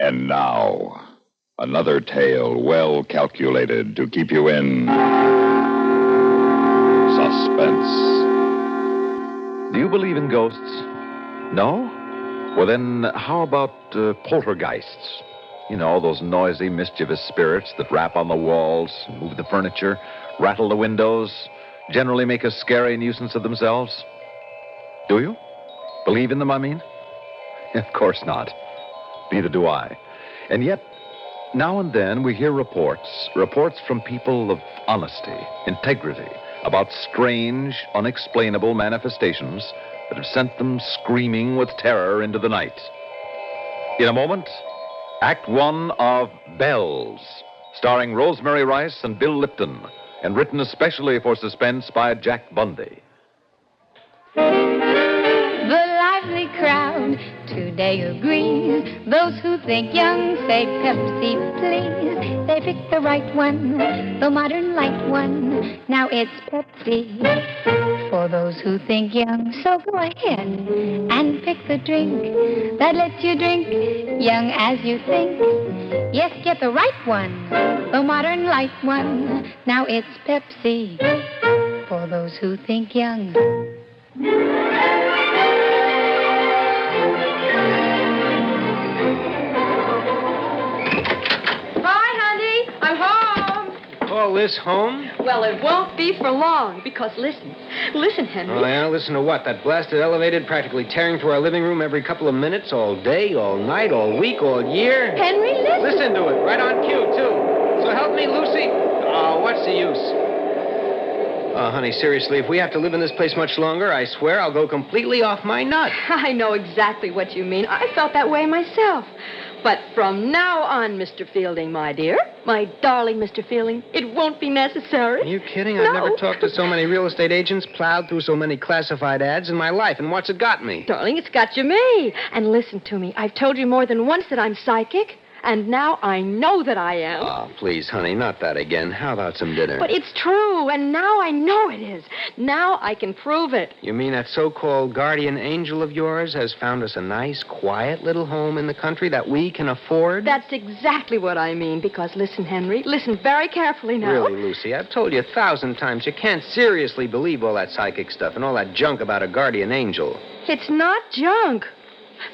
And now, another tale well calculated to keep you in suspense. Do you believe in ghosts? No? Well, then, how about poltergeists? You know, those noisy, mischievous spirits that rap on the walls, move the furniture, rattle the windows, generally make a scary nuisance of themselves. Do you? Believe in them, I mean? Of course not. Neither do I. And yet, now and then we hear reports from people of honesty, integrity, about strange, unexplainable manifestations that have sent them screaming with terror into the night. In a moment, Act One of Bells, starring Rosemary Rice and Bill Lipton, and written especially for Suspense by Jack Bundy. The lively crowd today agrees. Those who think young say Pepsi, please. They pick the right one, the modern light one. Now it's Pepsi for those who think young. So go ahead and pick the drink that lets you drink young as you think. Yes, get the right one, the modern light one. Now it's Pepsi for those who think young. Call this home? Well, it won't be for long, because listen, Henry. Oh, yeah? Listen to what? That blasted elevator practically tearing through our living room every couple of minutes, all day, all night, all week, all year? Henry, listen. Listen to it, right on cue, too. So help me, Lucy. Oh, what's the use? Oh, honey, seriously, if we have to live in this place much longer, I swear I'll go completely off my nut. I know exactly what you mean. I felt that way myself. But from now on, Mr. Fielding, my dear, my darling Mr. Fielding, it won't be necessary. Are you kidding? No. I've never talked to so many real estate agents, plowed through so many classified ads in my life. And what's it got me? Darling, it's got you me. And listen to me. I've told you more than once that I'm psychic. And now I know that I am. Oh, please, honey, not that again. How about some dinner? But it's true, and now I know it is. Now I can prove it. You mean that so-called guardian angel of yours has found us a nice, quiet little home in the country that we can afford? That's exactly what I mean, because listen, Henry, listen very carefully now. Really, Lucy, I've told you 1,000 times you can't seriously believe all that psychic stuff and all that junk about a guardian angel. It's not junk.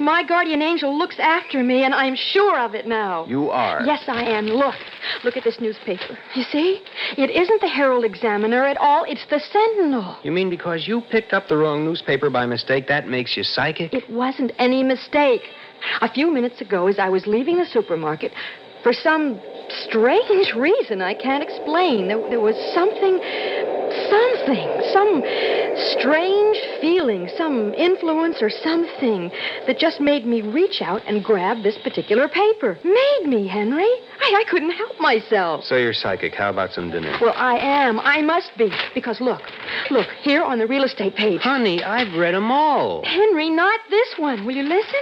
My guardian angel looks after me, and I'm sure of it now. You are? Yes, I am. Look at this newspaper. You see? It isn't the Herald Examiner at all. It's the Sentinel. You mean because you picked up the wrong newspaper by mistake, that makes you psychic? It wasn't any mistake. A few minutes ago, as I was leaving the supermarket, for some strange reason I can't explain, there was some strange feeling, some influence or something that just made me reach out and grab this particular paper. Made me, Henry. I couldn't help myself. So you're psychic. How about some dinner? Well, I am. I must be. Because look, here on the real estate page. Honey, I've read them all. Henry, not this one. Will you listen?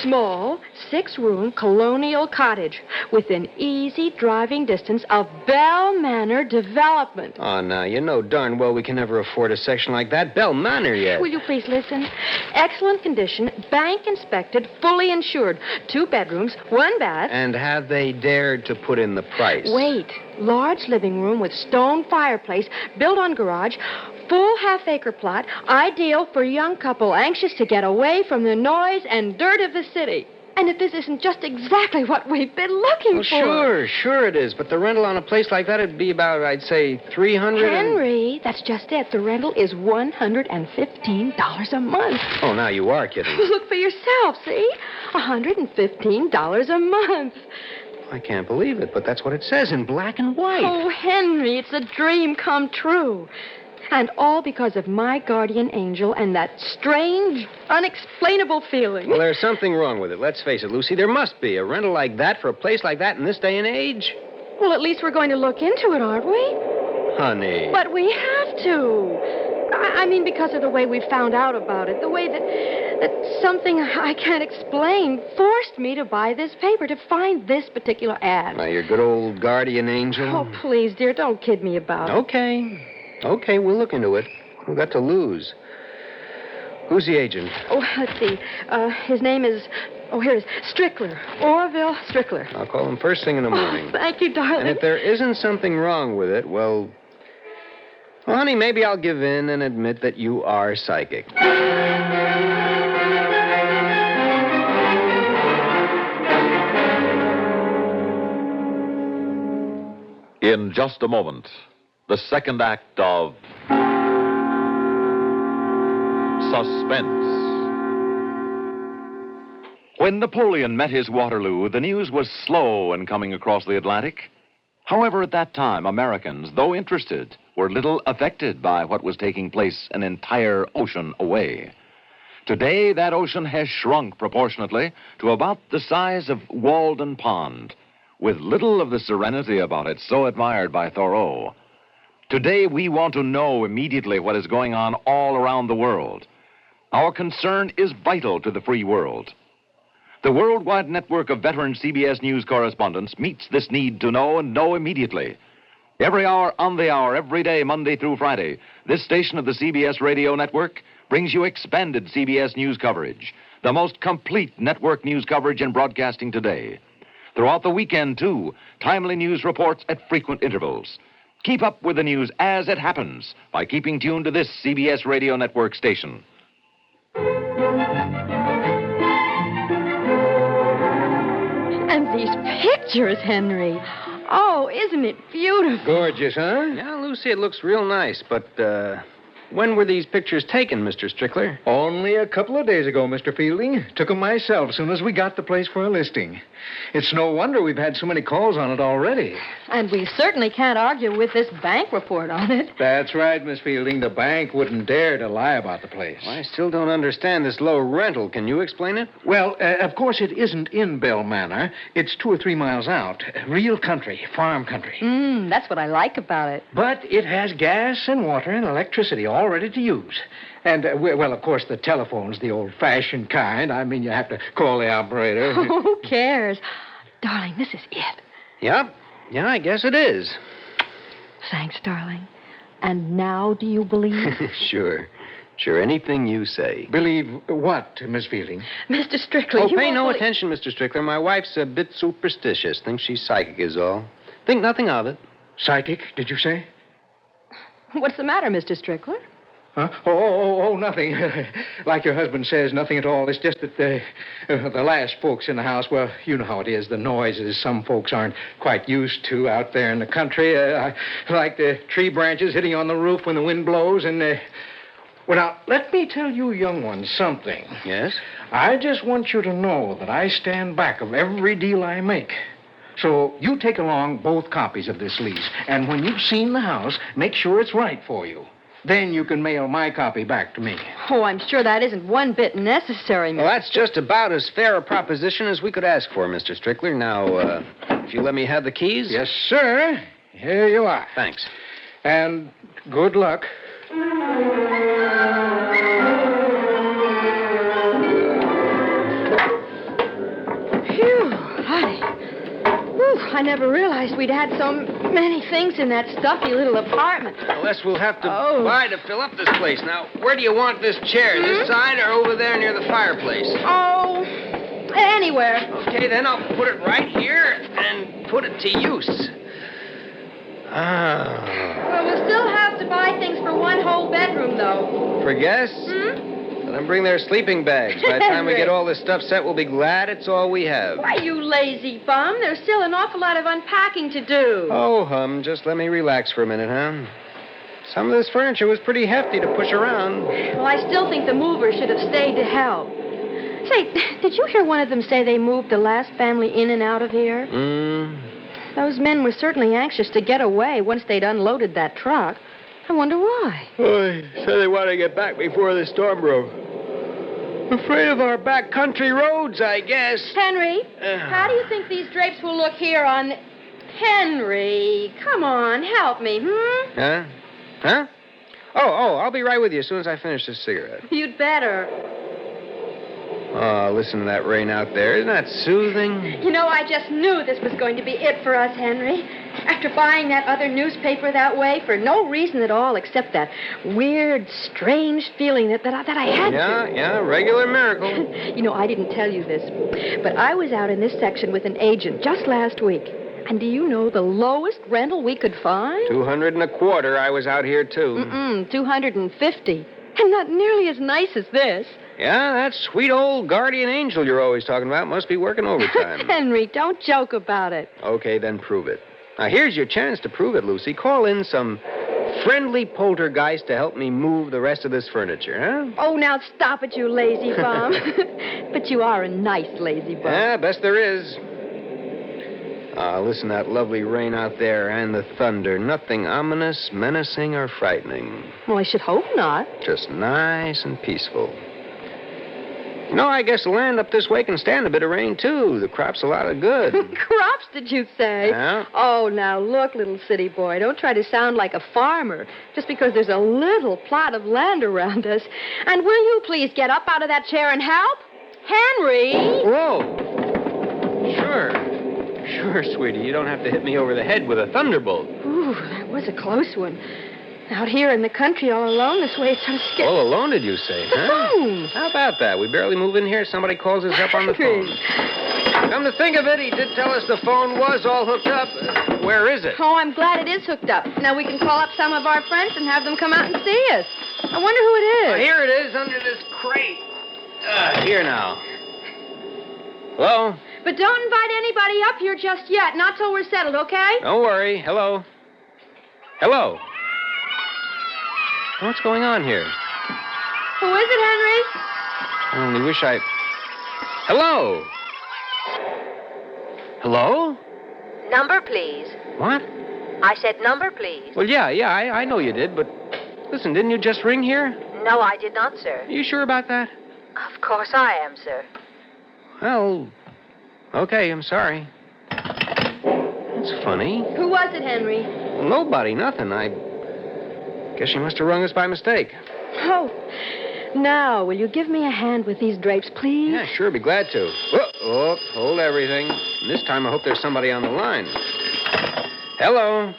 Small, 6-room colonial cottage within easy driving distance of Bell Manor Development. Oh, now, you know darn well we can never afford a section like that. Bell Manor yet. Will you please listen? Excellent condition, bank inspected, fully insured. 2 bedrooms, 1 bath. And have they dared to put in the price? Wait. Large living room with stone fireplace, built on garage, full half-acre plot, ideal for a young couple anxious to get away from the noise and dirt of the city. And if this isn't just exactly what we've been looking for. Sure it is. But the rental on a place like that would be about, I'd say, $300. Henry, that's just it. The rental is $115 a month. Oh, now you are kidding. Look for yourself, see? $115 a month. I can't believe it, but that's what it says in black and white. Oh, Henry, it's a dream come true. And all because of my guardian angel and that strange, unexplainable feeling. Well, there's something wrong with it. Let's face it, Lucy. There must be. A rental like that for a place like that in this day and age? Well, at least we're going to look into it, aren't we? Honey. But we have to. I mean, because of the way we found out about it. The way that something I can't explain forced me to buy this paper, to find this particular ad. Now, your good old guardian angel. Oh, please, dear, don't kid me about it. Okay, we'll look into it. We've got to lose. Who's the agent? Oh, let's see. His name is... Oh, here it is. Strickler. Orville Strickler. I'll call him first thing in the morning. Thank you, darling. And if there isn't something wrong with it, well, honey, maybe I'll give in and admit that you are psychic. In just a moment, the second act of Suspense. When Napoleon met his Waterloo, the news was slow in coming across the Atlantic. However, at that time, Americans, though interested, were little affected by what was taking place an entire ocean away. Today, that ocean has shrunk proportionately to about the size of Walden Pond, with little of the serenity about it so admired by Thoreau. Today, we want to know immediately what is going on all around the world. Our concern is vital to the free world. The worldwide network of veteran CBS News correspondents meets this need to know and know immediately. Every hour on the hour, every day, Monday through Friday, this station of the CBS radio network brings you expanded CBS News coverage, the most complete network news coverage in broadcasting today. Throughout the weekend, too, timely news reports at frequent intervals. Keep up with the news as it happens by keeping tuned to this CBS radio network station. And these pictures, Henry. Oh, isn't it beautiful? Gorgeous, huh? Yeah, Lucy, it looks real nice, but, when were these pictures taken, Mr. Strickler? Only a couple of days ago, Mr. Fielding. Took 'em myself as soon as we got the place for a listing. It's no wonder we've had so many calls on it already. And we certainly can't argue with this bank report on it. That's right, Miss Fielding. The bank wouldn't dare to lie about the place. Well, I still don't understand this low rental. Can you explain it? Well, of course, it isn't in Bell Manor. It's 2 or 3 miles out. Real country, farm country. That's what I like about it. But it has gas and water and electricity all ready to use. And, well, of course, the telephone's the old-fashioned kind. I mean, you have to call the operator. Who cares? Darling, this is it. Yep. Yeah, I guess it is. Thanks, darling. And now do you believe? Sure. Sure, anything you say. Believe what, Miss Fielding? Mr. Strickler, Oh, you pay won't no believe- attention, Mr. Strickler. My wife's a bit superstitious. Thinks she's psychic is all. Think nothing of it. Psychic, did you say? What's the matter, Mr. Strickler? Huh? Oh, nothing. Like your husband says, nothing at all. It's just that the last folks in the house, well, you know how it is, the noises some folks aren't quite used to out there in the country. Like the tree branches hitting on the roof when the wind blows. And, well, now, let me tell you young ones something. Yes? I just want you to know that I stand back of every deal I make. So you take along both copies of this lease. And when you've seen the house, make sure it's right for you. Then you can mail my copy back to me. Oh, I'm sure that isn't one bit necessary, Well, that's just about as fair a proposition as we could ask for, Mr. Strickler. Now, if you let me have the keys. Yes, sir. Here you are. Thanks. And good luck. Phew, honey. Whew, I never realized we'd had so many things in that stuffy little apartment. Unless we'll have to Oh. buy to fill up this place. Now, where do you want this chair? This side or over there near the fireplace? Oh, anywhere. Okay, then I'll put it right here and put it to use. Ah. Well, we'll still have to buy things for one whole bedroom, though. For guests? Let them bring their sleeping bags. By the time we get all this stuff set, we'll be glad it's all we have. Why, you lazy bum. There's still an awful lot of unpacking to do. Oh, hum, just let me relax for a minute, huh? Some of this furniture was pretty hefty to push around. Well, I still think the movers should have stayed to help. Say, did you hear one of them say they moved the last family in and out of here? Those men were certainly anxious to get away once they'd unloaded that truck. I wonder why. Oh, they said they wanted to get back before the storm broke. Afraid of our back country roads, I guess. Henry, how do you think these drapes will look here on... Henry, come on, help me, Huh? Huh? Oh, I'll be right with you as soon as I finish this cigarette. You'd better. Oh, listen to that rain out there. Isn't that soothing? You know, I just knew this was going to be it for us, Henry. After buying that other newspaper that way for no reason at all except that weird, strange feeling that I had to. Yeah, regular miracle. You know, I didn't tell you this, but I was out in this section with an agent just last week. And do you know the lowest rental we could find? 200 and a quarter. I was out here, too. 250. And not nearly as nice as this. Yeah, that sweet old guardian angel you're always talking about must be working overtime. Henry, don't joke about it. Okay, then prove it. Now, here's your chance to prove it, Lucy. Call in some friendly poltergeist to help me move the rest of this furniture, huh? Oh, now stop it, you lazy bum. But you are a nice lazy bum. Yeah, best there is. Listen to that lovely rain out there and the thunder. Nothing ominous, menacing, or frightening. Well, I should hope not. Just nice and peaceful. You know, I guess the land up this way can stand a bit of rain, too. The crop's a lot of good. Crops, did you say? Yeah. Oh, now look, little city boy, don't try to sound like a farmer just because there's a little plot of land around us. And will you please get up out of that chair and help? Henry! Whoa. Sure, sweetie. You don't have to hit me over the head with a thunderbolt. Ooh, that was a close one. Out here in the country all alone this way, it's sort of scary. All alone, did you say, huh? phone. How about that? We barely move in here. Somebody calls us up on the phone. Come to think of it, he did tell us the phone was all hooked up. Where is it? Oh, I'm glad it is hooked up. Now we can call up some of our friends and have them come out and see us. I wonder who it is. Here it is, under this crate. Here now. Hello? But don't invite anybody up here just yet. Not till we're settled, okay? Don't worry. Hello? Hello? What's going on here? Who is it, Henry? I only wish I... Hello? Hello? Number, please. What? I said number, please. Well, yeah, I know you did, but... Listen, didn't you just ring here? No, I did not, sir. Are you sure about that? Of course I am, sir. Well, okay, I'm sorry. That's funny. Who was it, Henry? Well, nobody, nothing. I guess she must have rung us by mistake. Oh, now, will you give me a hand with these drapes, please? Yeah, sure, be glad to. Oh, hold everything. And this time I hope there's somebody on the line. Hello?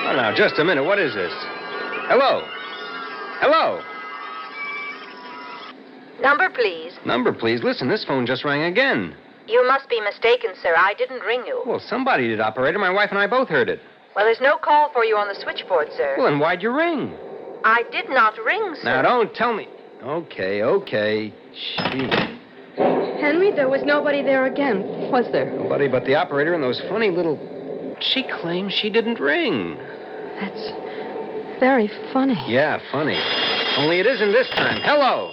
Oh, now, just a minute. What is this? Hello? Hello? Number, please. Number, please. Listen, this phone just rang again. You must be mistaken, sir. I didn't ring you. Well, somebody did, operator. My wife and I both heard it. Well, there's no call for you on the switchboard, sir. Well, then why'd you ring? I did not ring, sir. Now, don't tell me. Okay. Gee. Henry, there was nobody there again, was there? Nobody but the operator and those funny little... She claims she didn't ring. That's very funny. Yeah, funny. Only it isn't this time. Hello.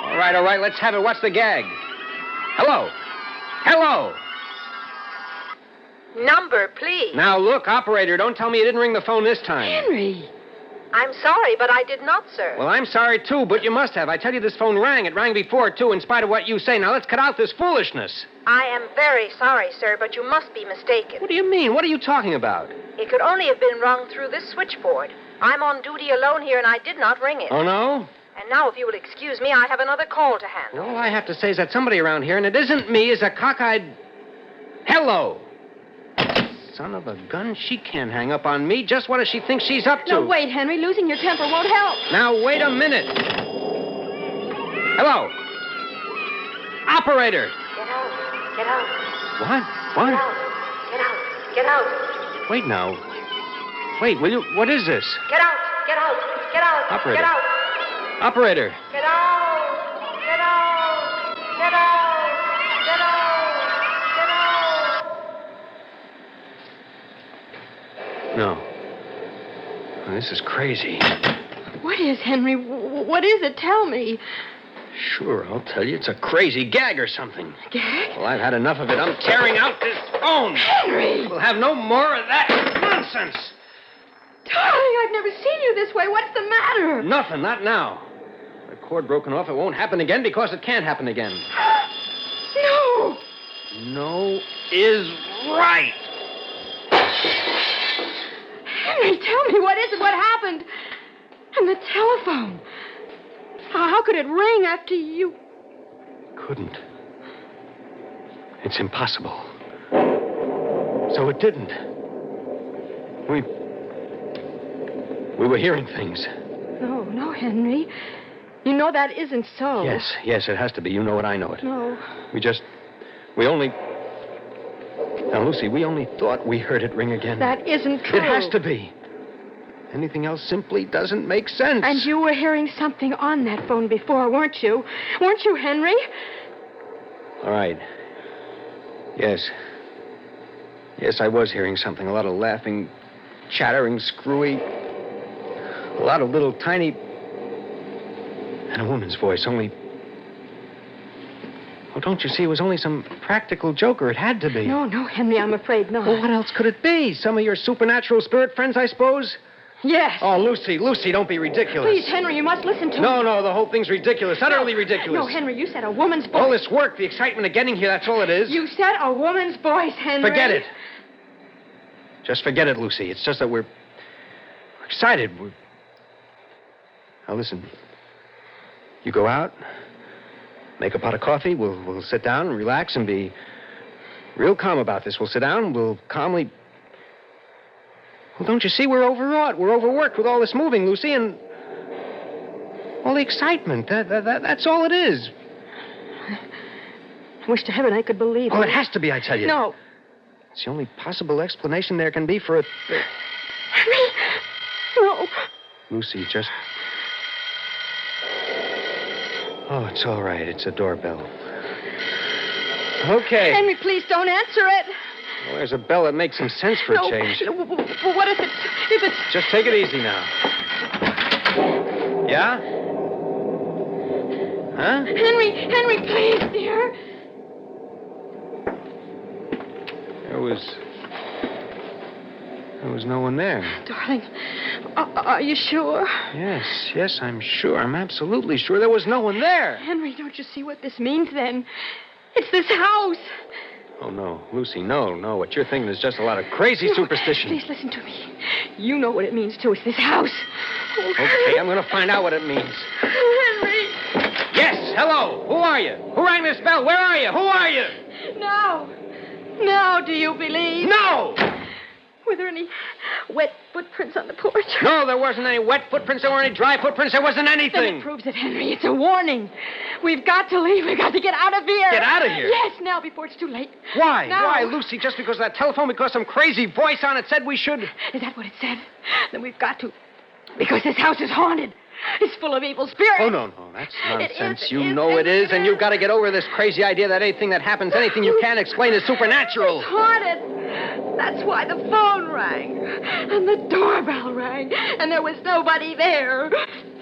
All right, let's have it. What's the gag? Hello. Number, please. Now, look, operator, don't tell me you didn't ring the phone this time. Henry! I'm sorry, but I did not, sir. Well, I'm sorry, too, but you must have. I tell you, this phone rang. It rang before, too, in spite of what you say. Now, let's cut out this foolishness. I am very sorry, sir, but you must be mistaken. What do you mean? What are you talking about? It could only have been rung through this switchboard. I'm on duty alone here, and I did not ring it. Oh, no? And now, if you will excuse me, I have another call to handle. All I have to say is that somebody around here, and it isn't me, is a cockeyed... Hello! Son of a gun, she can't hang up on me. Just what does she think she's up to? No, wait, Henry. Losing your temper won't help. Now, wait a minute. Hello? Operator! Get out. What? Get out. Wait now. Wait, will you... What is this? Get out. Operator. Get out. Operator. Get out. No. This is crazy. What is, Henry? What is it? Tell me. Sure, I'll tell you. It's a crazy gag or something. Gag? Well, I've had enough of it. I'm tearing out this phone. Henry! We'll have no more of that nonsense. Darling, I've never seen you this way. What's the matter? Nothing, not now. The cord broken off, it won't happen again because it can't happen again. No! No is right. Henry, tell me, what is it? What happened? And the telephone. How could it ring after you... Couldn't. It's impossible. So it didn't. We were hearing things. No, Henry. You know that isn't so. Yes, it has to be. You know it, I know it. No. Now, Lucy, we only thought we heard it ring again. That isn't true. It has to be. Anything else simply doesn't make sense. And you were hearing something on that phone before, weren't you? Weren't you, Henry? All right. Yes. Yes, I was hearing something. A lot of laughing, chattering, screwy. A lot of little tiny... And a woman's voice, only... Oh, don't you see? It was only some practical joker. It had to be. No, Henry, I'm afraid not. Well, what else could it be? Some of your supernatural spirit friends, I suppose? Yes. Oh, Lucy, don't be ridiculous. Please, Henry, you must listen to me. No, the whole thing's ridiculous. Utterly ridiculous. No, Henry, you said a woman's voice. All this work, the excitement of getting here, that's all it is. You said a woman's voice, Henry. Forget it. Just forget it, Lucy. It's just that we're excited. Now, listen. You go out, make a pot of coffee. We'll sit down and relax and be real calm about this. We'll sit down, we'll calmly... Well, don't you see? We're overwrought. We're overworked with all this moving, Lucy, and all the excitement. That's all it is. I wish to heaven I could believe it. It has to be, I tell you. No. It's the only possible explanation there can be for it. Henry, no. Lucy, just... Oh, it's all right. It's a doorbell. Okay. Henry, please don't answer it. Well, there's a bell that makes some sense for a change. Well, what if it's... Just take it easy now. Yeah? Huh? Henry, please, dear. There was no one there. Darling, are you sure? Yes, I'm sure. I'm absolutely sure there was no one there. Henry, don't you see what this means, then? It's this house. Oh, no. Lucy, no. What you're thinking is just a lot of crazy superstition. Please listen to me. You know what it means, too. It's this house. Oh. Okay, I'm going to find out what it means. Henry. Yes, hello. Who are you? Who rang this bell? Where are you? Who are you? Now, do you believe? No! Were there any wet footprints on the porch? No, there wasn't any wet footprints. There weren't any dry footprints. There wasn't anything. Then it proves it, Henry. It's a warning. We've got to leave. We've got to get out of here. Get out of here? Yes, now, before it's too late. Why? Now. Why, Lucy? Just because of that telephone? Because some crazy voice on it said we should? Is that what it said? Then we've got to. Because this house is haunted. It's full of evil spirits. Oh, no. That's nonsense. You know it is, and you've got to get over this crazy idea that anything that happens, anything you can't explain is supernatural. It's haunted. That's why the phone rang, and the doorbell rang, and there was nobody there.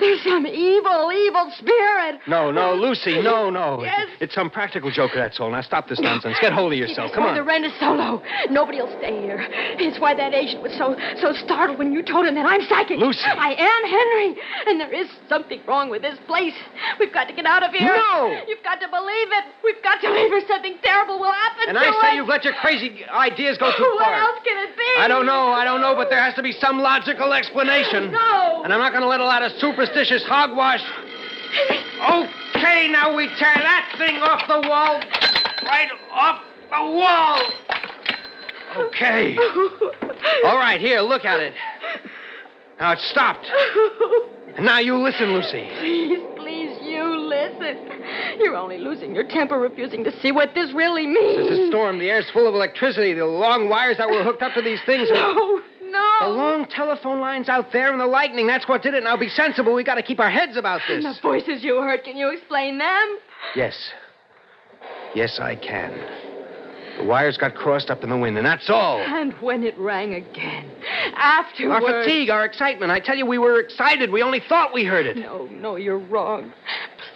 There's some evil spirit. No, Lucy, no. Yes. It's some practical joker, that's all. Now stop this nonsense. Get hold of yourself. Come on. The rent is so low. Nobody will stay here. It's why that agent was so startled when you told him that I'm psychic. Lucy. I am Henry, and there is something wrong with this place. We've got to get out of here. No. You've got to believe it. We've got to leave or something terrible will happen and to us. I say you've let your crazy ideas go too far. What else can it be? I don't know, but there has to be some logical explanation. No. And I'm not going to let a lot of superstitious hogwash. Okay, now we tear that thing off the wall. Right off the wall. Okay. All right, here, look at it. Now it's stopped. And now you listen, Lucy. Please, you listen. You're only losing your temper, refusing to see what this really means. It's a storm. The air's full of electricity. The long wires that were hooked up to these things. No. The long telephone lines out there and the lightning. That's what did it. Now be sensible. We got to keep our heads about this. And the voices you heard, can you explain them? Yes, I can. The wires got crossed up in the wind, and that's all. And when it rang again, afterwards... Our fatigue, our excitement. I tell you, we were excited. We only thought we heard it. No, you're wrong.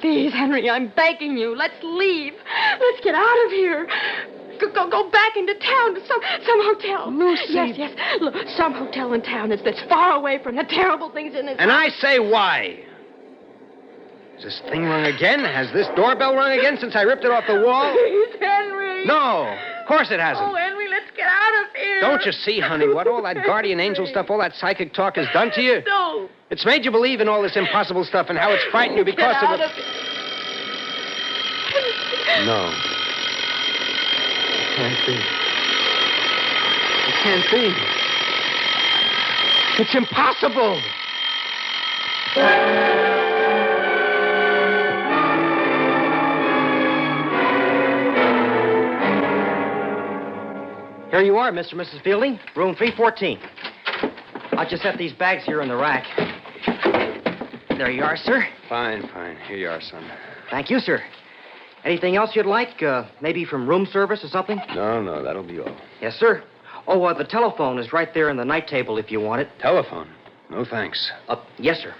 Please, Henry, I'm begging you. Let's leave. Let's get out of here. Go back into town to some hotel. Lucy. Yes. Look, some hotel in town that's far away from the terrible things in this And house. I say why. Has this thing rung again? Has this doorbell rung again since I ripped it off the wall? Please, Henry. No, of course it hasn't. Oh, Henry, let's get out of here. Don't you see, honey, what all that guardian angel stuff, all that psychic talk has done to you? No. It's made you believe in all this impossible stuff and how it's frightened you because Get out of it. No. Can't be. Can't be. It's impossible. Here you are, Mr. and Mrs. Fielding. Room 314. I'll just set these bags here in the rack. There you are, sir. Fine. Here you are, son. Thank you, sir. Anything else you'd like? Maybe from room service or something? No, that'll be all. Yes, sir. Oh, the telephone is right there in the night table if you want it. Telephone? No, thanks. Yes, sir.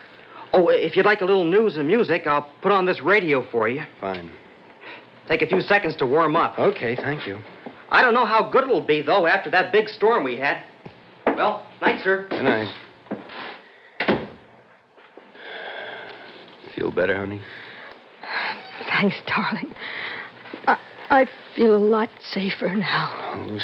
Oh, if you'd like a little news and music, I'll put on this radio for you. Fine. Take a few seconds to warm up. Okay, thank you. I don't know how good it'll be, though, after that big storm we had. Well, night, sir. Good night. Feel better, honey? Thanks, darling. I feel a lot safer now. Oh,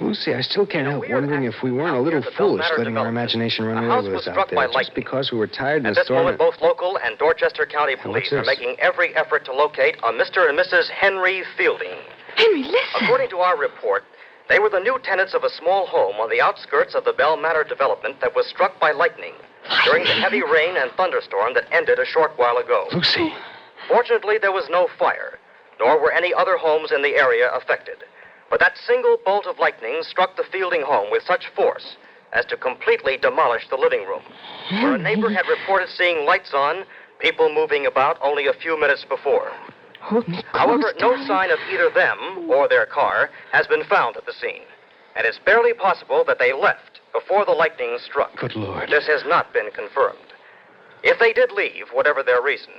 Lucy, I still can't help wondering if we weren't a little foolish letting our imagination run away with us out there. Just because we were tired in the storm. At this moment, both local and Dorchester County police are making every effort to locate a Mr. and Mrs. Henry Fielding. Henry, listen. According to our report, they were the new tenants of a small home on the outskirts of the Bell Manor development that was struck by lightning during the heavy rain and thunderstorm that ended a short while ago. Lucy. Fortunately, there was no fire, nor were any other homes in the area affected. But that single bolt of lightning struck the Fielding home with such force as to completely demolish the living room, where a neighbor had reported seeing lights on, people moving about only a few minutes before. Hold me close, However, no darling. sign of either them or their car has been found at the scene, and it's barely possible that they left before the lightning struck. Good Lord. This has not been confirmed. If they did leave, whatever their reason,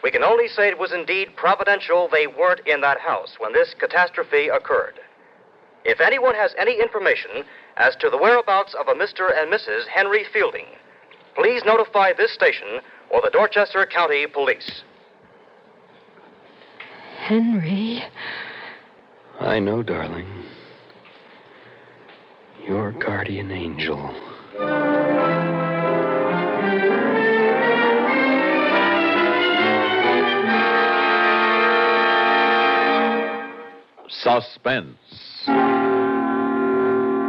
we can only say it was indeed providential they weren't in that house when this catastrophe occurred. If anyone has any information as to the whereabouts of a Mr. and Mrs. Henry Fielding, please notify this station or the Dorchester County Police. Henry. I know, darling. Your guardian angel. Suspense.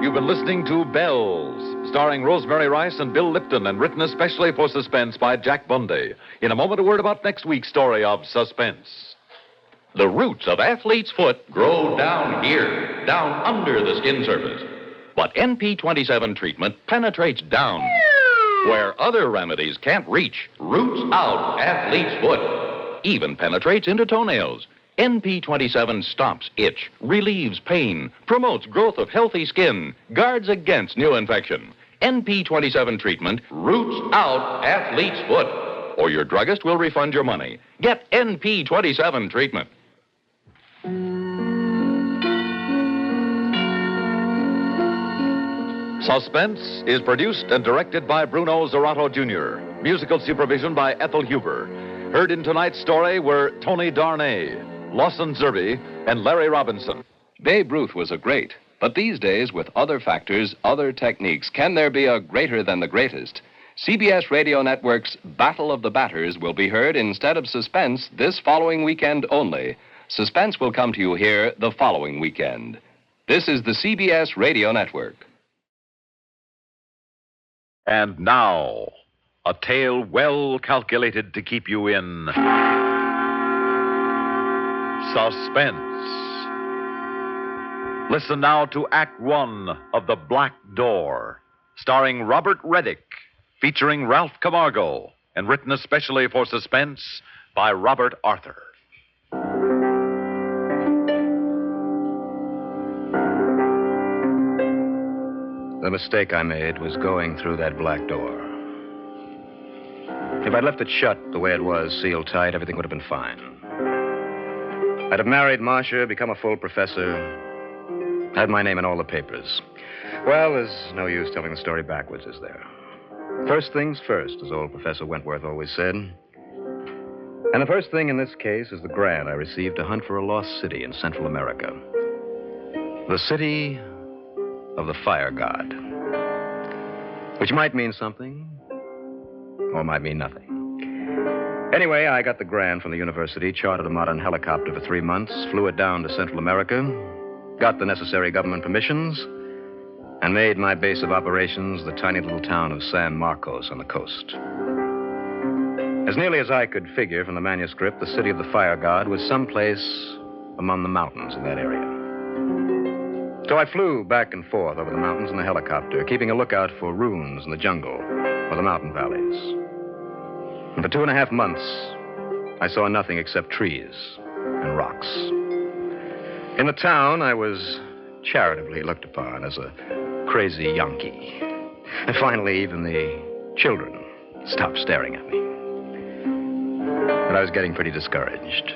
You've been listening to Bells, starring Rosemary Rice and Bill Lipton, and written especially for Suspense by Jack Bundy. In a moment, a word about next week's story of Suspense. The roots of athlete's foot grow down here, down under the skin surface. But NP27 treatment penetrates down where other remedies can't reach. Roots out athlete's foot. Even penetrates into toenails. NP27 stops itch, relieves pain, promotes growth of healthy skin, guards against new infection. NP27 treatment roots out athlete's foot. Or your druggist will refund your money. Get NP27 treatment. Suspense is produced and directed by Bruno Zerato Jr. Musical supervision by Ethel Huber. Heard in tonight's story were Tony Darnay, Lawson Zerby, and Larry Robinson. Babe Ruth was a great, but these days, with other factors, other techniques, can there be a greater than the greatest? CBS Radio Network's Battle of the Batters will be heard instead of Suspense this following weekend only. Suspense will come to you here the following weekend. This is the CBS Radio Network. And now, a tale well calculated to keep you in suspense. Listen now to Act One of The Black Door, starring Robert Reddick, featuring Ralph Camargo, and written especially for Suspense by Robert Arthur. The mistake I made was going through that black door. If I'd left it shut the way it was, sealed tight, everything would have been fine. I'd have married Marcia, become a full professor, had my name in all the papers. Well, there's no use telling the story backwards, is there? First things first, as old Professor Wentworth always said. And the first thing in this case is the grant I received to hunt for a lost city in Central America. The city of the fire god, which might mean something or might mean nothing. Anyway, I got the grant from the university, chartered a modern helicopter for 3 months, flew it down to Central America, got the necessary government permissions, and made my base of operations the tiny little town of San Marcos on the coast. As nearly as I could figure from the manuscript, the city of the fire god was someplace among the mountains in that area. So I flew back and forth over the mountains in the helicopter, keeping a lookout for ruins in the jungle or the mountain valleys. And for 2.5 months, I saw nothing except trees and rocks. In the town, I was charitably looked upon as a crazy Yankee. And finally, even the children stopped staring at me. But I was getting pretty discouraged.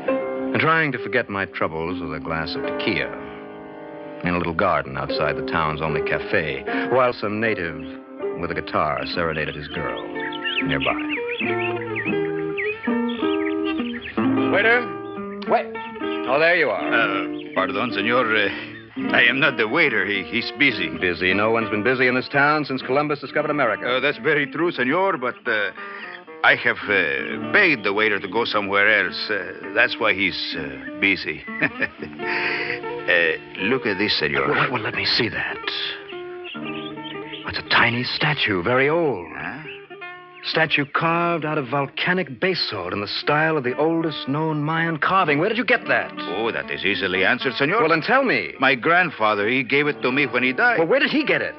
And trying to forget my troubles with a glass of tequila in a little garden outside the town's only cafe, while some native with a guitar serenaded his girl nearby. Waiter? Wait. Oh, there you are. Pardon, senor. I am not the waiter. He's busy. Busy? No one's been busy in this town since Columbus discovered America. That's very true, senor, but I have paid the waiter to go somewhere else. That's why he's busy. Look at this, senor. Well, let me see that. It's a tiny statue, very old. Huh? Statue carved out of volcanic basalt in the style of the oldest known Mayan carving. Where did you get that? Oh, that is easily answered, senor. Well, then tell me. My grandfather, he gave it to me when he died. Well, where did he get it?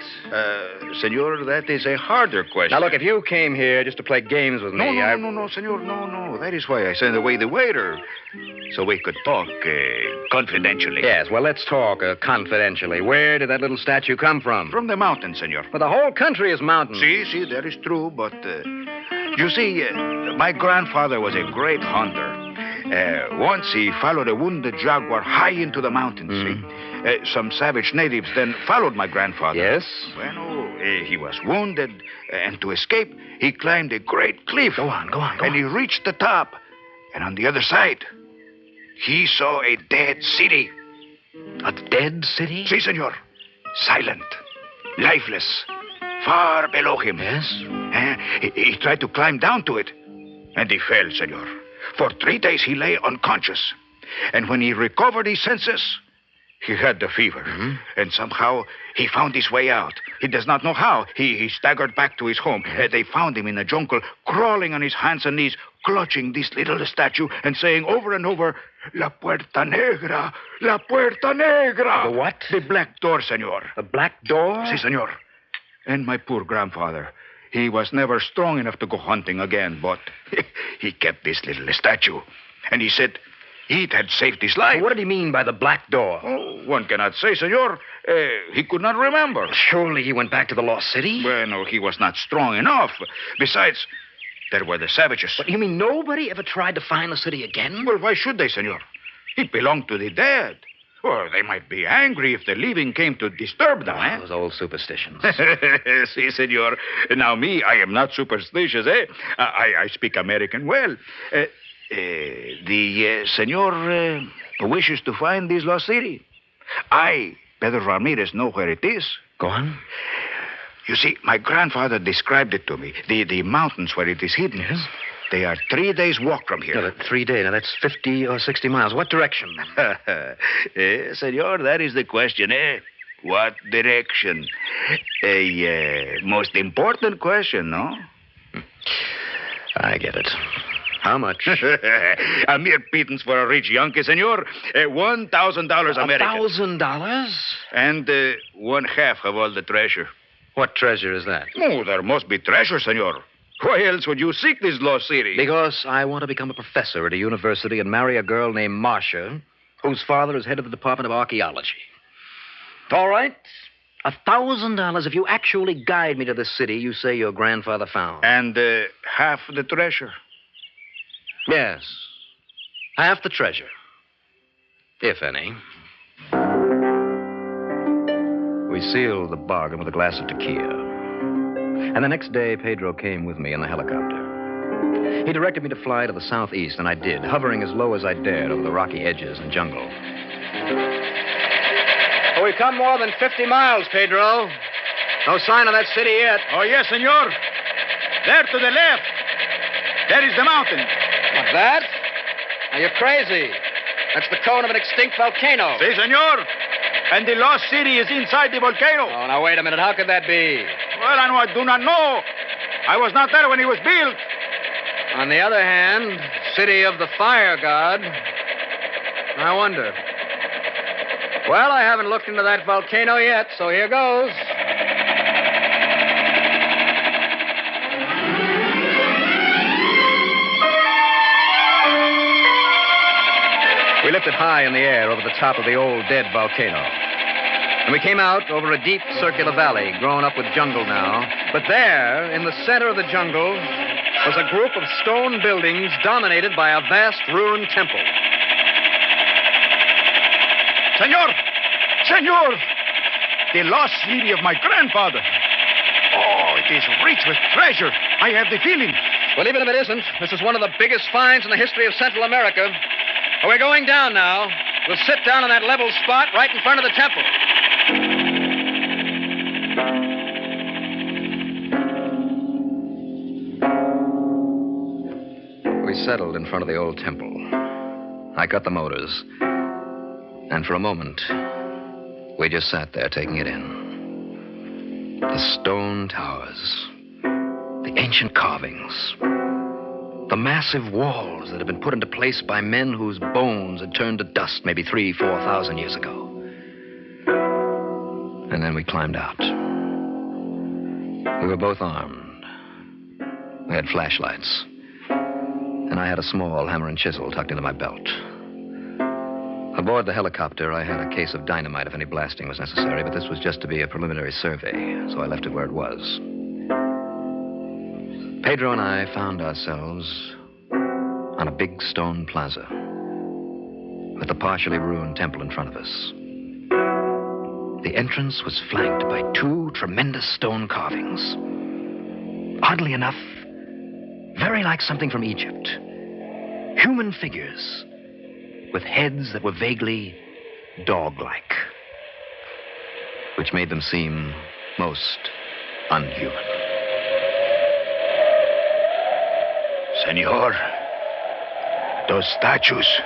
Senor, that is a harder question. Now, look, if you came here just to play games with me, No, senor, no. That is why I sent away the waiter. So we could talk confidentially. Yes, well, let's talk confidentially. Where did that little statue come from? From the mountain, senor. Well, the whole country is mountains. See, that is true, but you see, my grandfather was a great hunter. Once he followed a wounded jaguar high into the mountains, see? Some savage natives then followed my grandfather. Yes? Well, he was wounded, and to escape, he climbed a great cliff. Go on. And he reached the top. And on the other side, he saw a dead city. A dead city? Si, senor. Silent, lifeless, far below him. Yes? He tried to climb down to it, and he fell, senor. For 3 days he lay unconscious. And when he recovered his senses, he had the fever. And somehow he found his way out. He does not know how. He staggered back to his home. They found him in the jungle, crawling on his hands and knees, clutching this little statue and saying over and over, La Puerta Negra, La Puerta Negra. The what? The black door, senor. The black door? Si, senor. And my poor grandfather, he was never strong enough to go hunting again, but he kept this little statue. And he said it had saved his life. What did he mean by the black door? Oh, one cannot say, senor. He could not remember. Surely he went back to the lost city? Well, no, he was not strong enough. Besides, there were the savages. But you mean nobody ever tried to find the city again? Well, why should they, senor? It belonged to the dead. Or they might be angry if the living came to disturb them, Those old superstitions. Si, senor. Now, I am not superstitious, eh? I speak American well. The senor wishes to find this lost city. I, Pedro Ramirez, know where it is. Go on. You see, my grandfather described it to me. The mountains where it is hidden. Yes? They are 3 days' walk from here. No, 3 days. Now, that's 50 or 60 miles. What direction? Senor, that is the question, eh? What direction? A most important question, no? I get it. How much? A mere pittance for a rich Yankee, senor. $1,000 American. $1,000? And 1/2 of all the treasure. What treasure is that? Oh, there must be treasure, senor. Why else would you seek this lost city? Because I want to become a professor at a university and marry a girl named Marcia, whose father is head of the Department of Archaeology. All right. $1,000 if you actually guide me to the city you say your grandfather found. And half the treasure. Yes. Half the treasure. If any. We sealed the bargain with a glass of tequila. And the next day, Pedro came with me in the helicopter. He directed me to fly to the southeast, and I did, hovering as low as I dared over the rocky edges and jungle. Oh, we've come more than 50 miles, Pedro. No sign of that city yet. Oh, yes, senor. There to the left. There is the mountain. What's that? Now, you're crazy. That's the cone of an extinct volcano. Si, senor. And the lost city is inside the volcano. Oh, now, wait a minute. How could that be? Well, I do not know. I was not there when it was built. On the other hand, city of the fire god. I wonder. Well, I haven't looked into that volcano yet, so here goes. We lifted high in the air over the top of the old dead volcano. And we came out over a deep circular valley grown up with jungle now. But there, in the center of the jungle, was a group of stone buildings dominated by a vast ruined temple. Senor! Senor! The lost city of my grandfather. Oh, it is rich with treasure. I have the feeling. Well, even if it isn't, this is one of the biggest finds in the history of Central America. We're going down now. We'll sit down on that level spot right in front of the temple. We settled in front of the old temple. I cut the motors. And for a moment, we just sat there taking it in. The stone towers, the ancient carvings, the massive walls that had been put into place by men whose bones had turned to dust maybe 3,000, 4,000 years ago. And then we climbed out. We were both armed. We had flashlights. And I had a small hammer and chisel tucked into my belt. Aboard the helicopter, I had a case of dynamite if any blasting was necessary, but this was just to be a preliminary survey, so I left it where it was. Pedro and I found ourselves on a big stone plaza with a partially ruined temple in front of us. The entrance was flanked by 2 tremendous stone carvings. Oddly enough, very like something from Egypt. Human figures with heads that were vaguely dog-like, which made them seem most unhuman. Senor, those statues,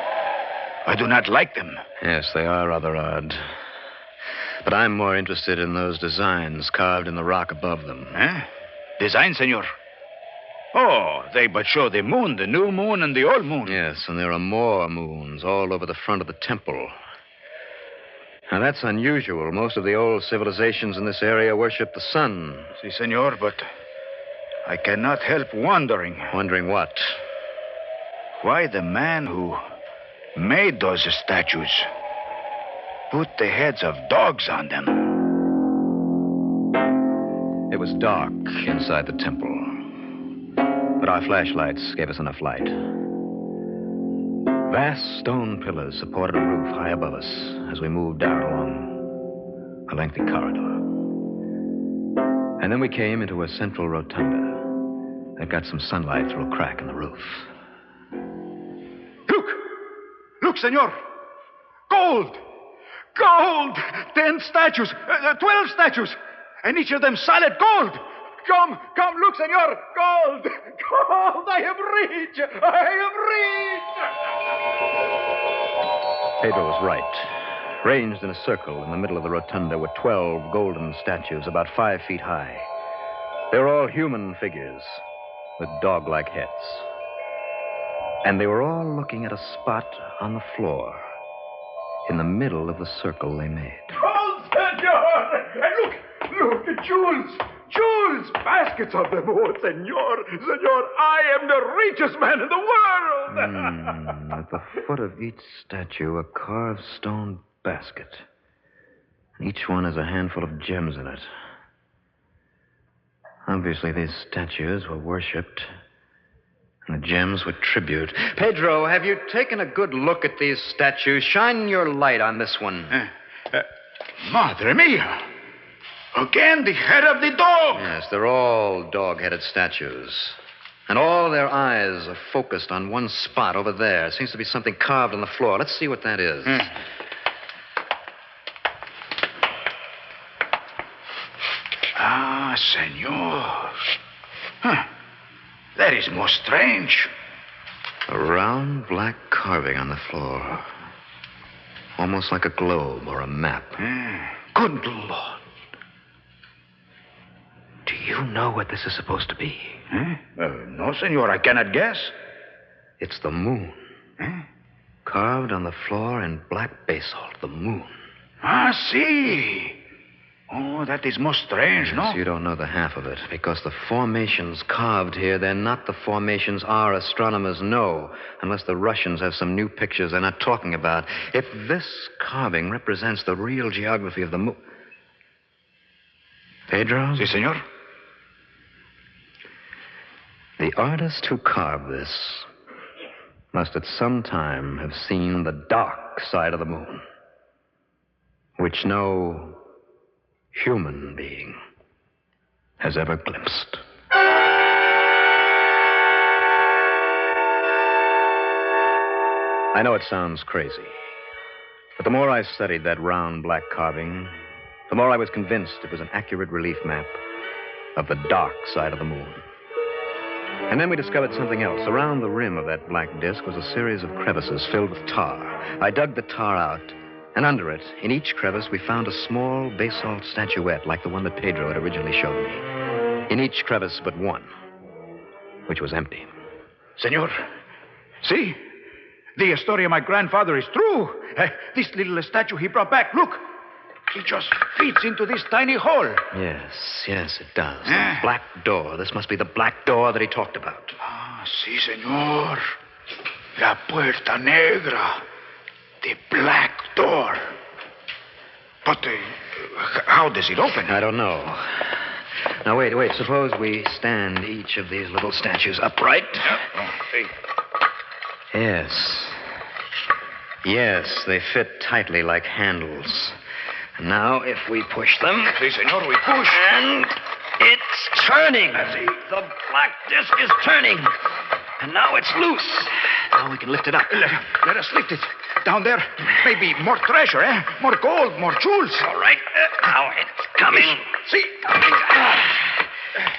I do not like them. Yes, they are rather odd. But I'm more interested in those designs carved in the rock above them. Huh? Design, senor? Oh, they but show the moon, the new moon and the old moon. Yes, and there are more moons all over the front of the temple. Now, that's unusual. Most of the old civilizations in this area worship the sun. Si, senor, but I cannot help wondering. Wondering what? Why the man who made those statues put the heads of dogs on them. It was dark inside the temple, but our flashlights gave us enough light. Vast stone pillars supported a roof high above us as we moved down along a lengthy corridor. And then we came into a central rotunda that got some sunlight through a crack in the roof. Look! Look, senor! Gold! Gold! 10 statues, 12 statues, and each of them solid gold. Come, look, senor. Gold! Gold! I am rich! Pedro was right. Ranged in a circle in the middle of the rotunda were 12 golden statues about 5 feet high. They were all human figures with dog-like heads. And they were all looking at a spot on the floor in the middle of the circle they made. Gold, senor! And look, the jewels! Jewels! Baskets of them, oh, senor! Senor, I am the richest man in the world! At the foot of each statue, a carved stone basket. And each one has a handful of gems in it. Obviously, these statues were worshipped, and the gems were tribute. Pedro, have you taken a good look at these statues? Shine your light on this one. Madre mia! Again, the head of the dog! Yes, they're all dog-headed statues. And all their eyes are focused on one spot over there. Seems to be something carved on the floor. Let's see what that is. Ah, senor. Huh. That is most strange. A round black carving on the floor. almost like a globe or a map. Good Lord. Do you know what this is supposed to be? No, senor, I cannot guess. It's the moon. Carved on the floor in black basalt, the moon. Ah, see. Oh, that is most strange, no? Yes, you don't know the half of it, because the formations carved here, they're not the formations our astronomers know, unless the Russians have some new pictures they're not talking about. If this carving represents the real geography of the moon... Pedro? Si, senor. The artist who carved this must at some time have seen the dark side of the moon, which no human being has ever glimpsed. I know it sounds crazy, but the more I studied that round black carving, the more I was convinced it was an accurate relief map of the dark side of the moon. And then we discovered something else. Around the rim of that black disk was a series of crevices filled with tar. I dug the tar out, and under it, in each crevice, we found a small basalt statuette like the one that Pedro had originally showed me. In each crevice but one, which was empty. Senor, see? The story of my grandfather is true. This little statue he brought back, look. It just fits into this tiny hole. Yes, it does. The black door. This must be the black door that he talked about. Ah, sí, senor. La puerta negra. The black door. But how does it open? I don't know. Now, wait. Suppose we stand each of these little statues upright. Yes, they fit tightly like handles. And now, if we push them... Si, senor, we push. And it's turning. The black disc is turning. And now it's loose. Now we can lift it up. Let us lift it. Down there, maybe more treasure, eh? More gold, more jewels. All right. Now it's coming. See?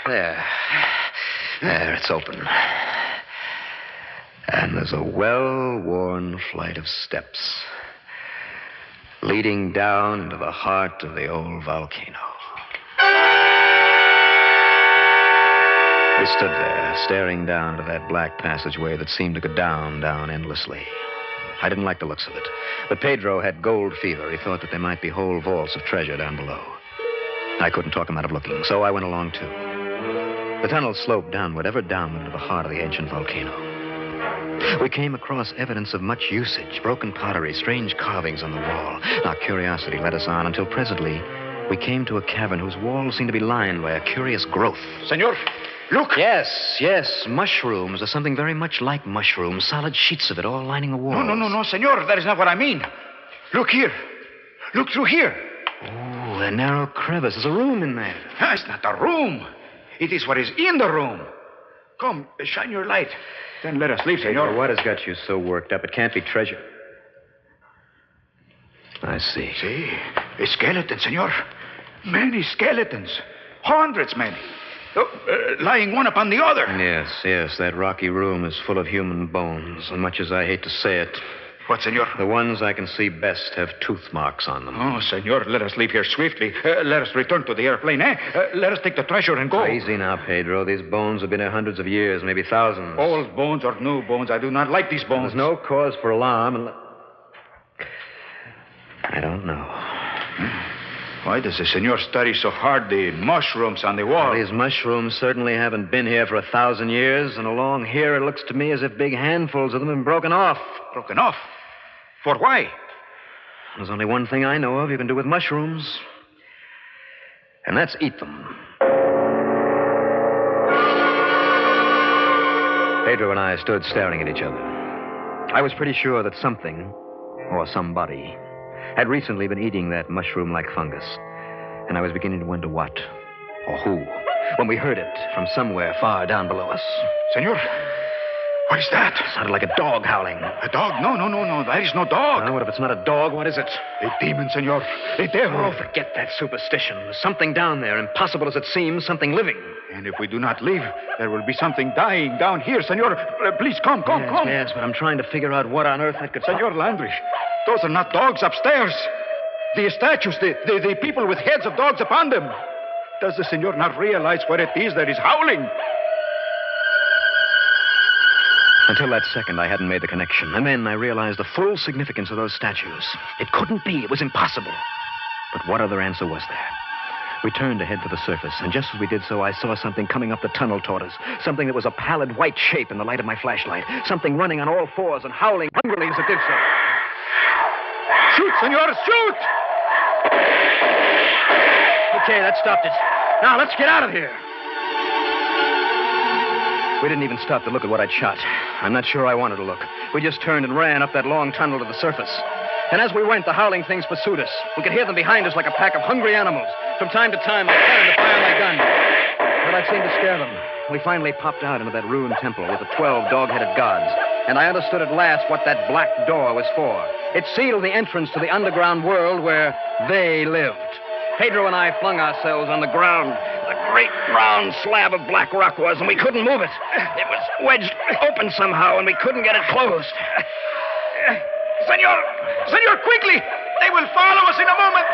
There, it's open. And there's a well-worn flight of steps leading down into the heart of the old volcano. We stood there, staring down to that black passageway that seemed to go down endlessly. I didn't like the looks of it. But Pedro had gold fever. He thought that there might be whole vaults of treasure down below. I couldn't talk him out of looking, so I went along, too. The tunnel sloped downward, ever downward to the heart of the ancient volcano. We came across evidence of much usage, broken pottery, strange carvings on the wall. Our curiosity led us on until presently we came to a cavern whose walls seemed to be lined by a curious growth. Senor, look. Yes, mushrooms, or something very much like mushrooms, solid sheets of it all lining the walls. No, senor, that is not what I mean. Look here. Look through here. Oh, a narrow crevice. There's a room in there. It's not a room. It is what is in the room. Come, shine your light. Then let us leave, senor. What has got you so worked up? It can't be treasure. I see. See? A skeleton, senor. Many skeletons. Hundreds, many. Lying one upon the other. Yes. That rocky room is full of human bones. And much as I hate to say it... What, senor? The ones I can see best have tooth marks on them. Oh, senor, let us leave here swiftly. Let us return to the airplane, eh? Let us take the treasure and go. Easy now, Pedro. These bones have been here hundreds of years, maybe thousands. Old bones or new bones, I do not like these bones. There's no cause for alarm. I don't know. Why does the senor study so hard the mushrooms on the wall? Well, these mushrooms certainly haven't been here for 1,000 years, and along here it looks to me as if big handfuls of them have been broken off. Broken off? For why? There's only one thing I know of you can do with mushrooms, and that's eat them. Pedro and I stood staring at each other. I was pretty sure that something, or somebody, had recently been eating that mushroom-like fungus, and I was beginning to wonder what, or who, when we heard it from somewhere far down below us. Senor, what is that? It sounded like a dog howling. A dog? No. That is no dog. What if it's not a dog? What is it? A demon, senor. A devil. Oh, forget that superstition. There's something down there, impossible as it seems, something living. And if we do not leave, there will be something dying down here, senor. Please, come. Yes, but I'm trying to figure out what on earth that could... Senor Landry, Those are not dogs upstairs. The statues, the people with heads of dogs upon them. Does the senor not realize what it is that is howling? Until that second, I hadn't made the connection. And then I realized the full significance of those statues. It couldn't be. It was impossible. But what other answer was there? We turned to head for the surface, and just as we did so, I saw something coming up the tunnel toward us. Something that was a pallid white shape in the light of my flashlight. Something running on all fours and howling hungrily as it did so. Shoot, senor, shoot! Okay, that stopped it. Now, let's get out of here. We didn't even stop to look at what I'd shot. I'm not sure I wanted to look. We just turned and ran up that long tunnel to the surface. And as we went, the howling things pursued us. We could hear them behind us like a pack of hungry animals. From time to time, I turned to fire my gun. But that seemed to scare them. We finally popped out into that ruined temple with the 12 dog-headed gods. And I understood at last what that black door was for. It sealed the entrance to the underground world where they lived. Pedro and I flung ourselves on the ground. A great round slab of black rock was, and we couldn't move it. It was wedged open somehow, and we couldn't get it closed. Senor, quickly! They will follow us in a moment.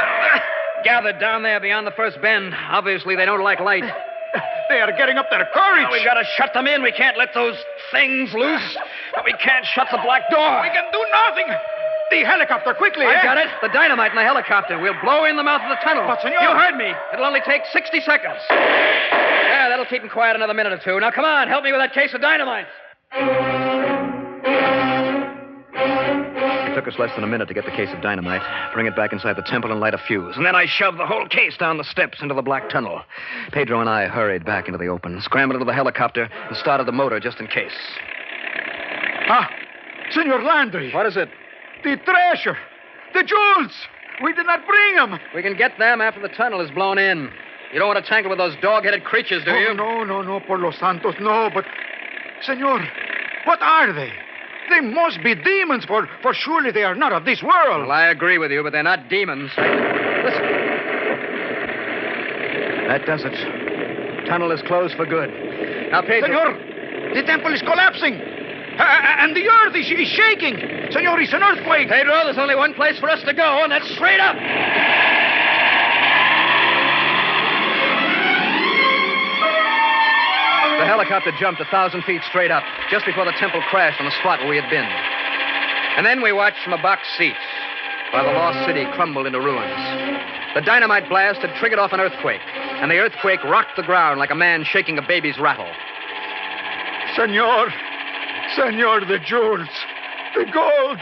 Gathered down there beyond the first bend. Obviously, they don't like light. They are getting up their courage. We gotta shut them in. We can't let those things loose. But we can't shut the black door. We can do nothing. The helicopter, quickly. I got it. The dynamite in the helicopter. We'll blow in the mouth of the tunnel. But, senor... You heard me. It'll only take 60 seconds. Yeah, that'll keep them quiet another minute or two. Now, come on. Help me with that case of dynamite. It took us less than a minute to get the case of dynamite, bring it back inside the temple, and light a fuse. And then I shoved the whole case down the steps into the black tunnel. Pedro and I hurried back into the open, scrambled into the helicopter, and started the motor just in case. Ah, Senor Landry. What is it? The treasure. The jewels. We did not bring them. We can get them after the tunnel is blown in. You don't want to tangle with those dog-headed creatures, do you? No, por los santos, no. But, Senor, what are they? They must be demons, for surely they are not of this world. Well, I agree with you, but they're not demons. Listen. That does it. Tunnel is closed for good. Now, Pedro... Senor, the temple is collapsing. And the earth is shaking. Senor, it's an earthquake. Pedro, there's only one place for us to go, and that's straight up. The helicopter jumped 1,000 feet straight up, just before the temple crashed on the spot where we had been. And then we watched from a box seat while the lost city crumbled into ruins. The dynamite blast had triggered off an earthquake, and the earthquake rocked the ground like a man shaking a baby's rattle. Senor, the jewels, the gold,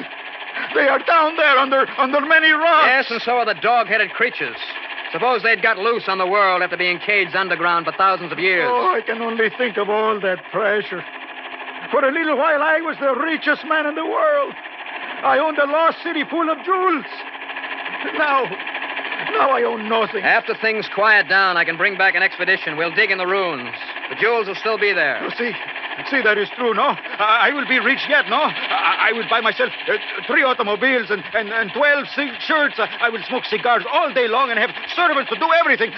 they are down there under many rocks. Yes, and so are the dog-headed creatures. Suppose they'd got loose on the world after being caged underground for thousands of years. Oh, I can only think of all that treasure. For a little while, I was the richest man in the world. I owned a lost city full of jewels. Now I own nothing. After things quiet down, I can bring back an expedition. We'll dig in the ruins. The jewels will still be there. You see, that is true, no? I will be rich yet, no? I will buy myself 3 automobiles and 12 shirts. I will smoke cigars all day long and have servants to do everything.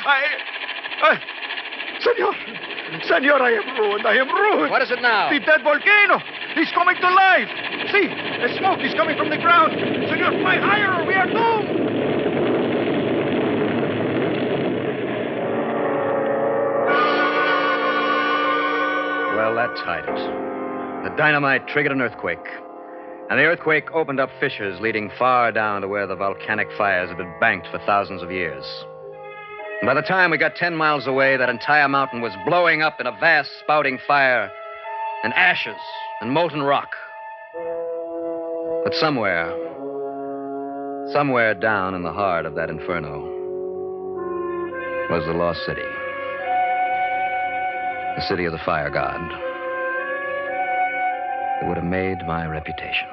Senor, I am ruined. What is it now? The dead volcano. He's coming to life. See, the smoke is coming from the ground. Senor, fly higher or we are doomed. Well, that tied it. The dynamite triggered an earthquake. And the earthquake opened up fissures leading far down to where the volcanic fires had been banked for thousands of years. And by the time we got 10 miles away, that entire mountain was blowing up in a vast spouting fire and ashes and molten rock. But somewhere down in the heart of that inferno was the lost city. The city of the fire god. It would have made my reputation.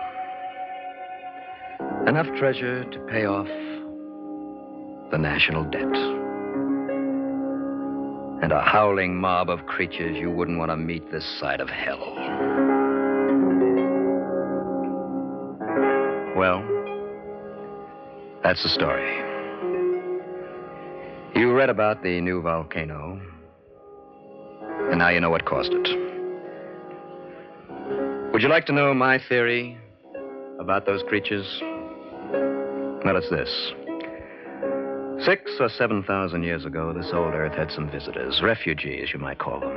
Enough treasure to pay off the national debt. And a howling mob of creatures you wouldn't want to meet this side of hell. Well, that's the story. You read about the new volcano, and now you know what caused it. Would you like to know my theory about those creatures? Well, it's this. 6,000 or 7,000 years ago, this old earth had some visitors, refugees, you might call them.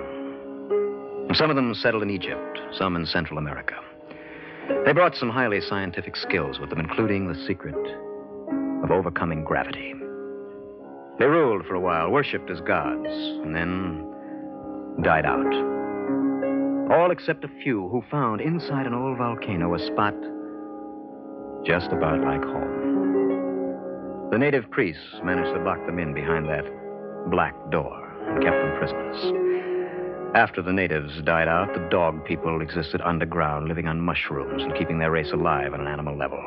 Some of them settled in Egypt, some in Central America. They brought some highly scientific skills with them, including the secret of overcoming gravity. They ruled for a while, worshipped as gods, and then died out. All except a few who found inside an old volcano a spot just about like home. The native priests managed to lock them in behind that black door and kept them prisoners. After the natives died out, the dog people existed underground, living on mushrooms and keeping their race alive on an animal level.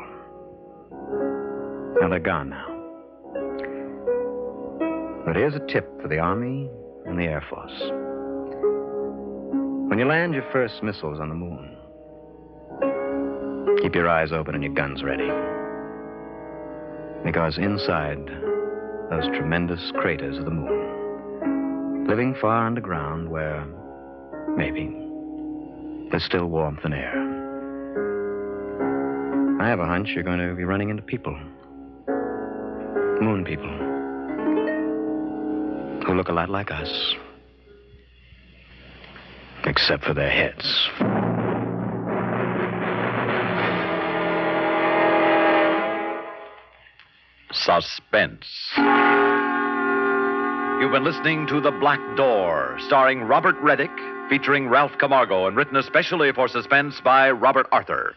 Now they're gone now. But here's a tip for the Army and the Air Force. When you land your first missiles on the moon, keep your eyes open and your guns ready. Because inside those tremendous craters of the moon, living far underground where, maybe, there's still warmth and air, I have a hunch you're going to be running into people. Moon people. Who look a lot like us. Except for their heads. Suspense. You've been listening to The Black Door, starring Robert Reddick, featuring Ralph Camargo, and written especially for Suspense by Robert Arthur.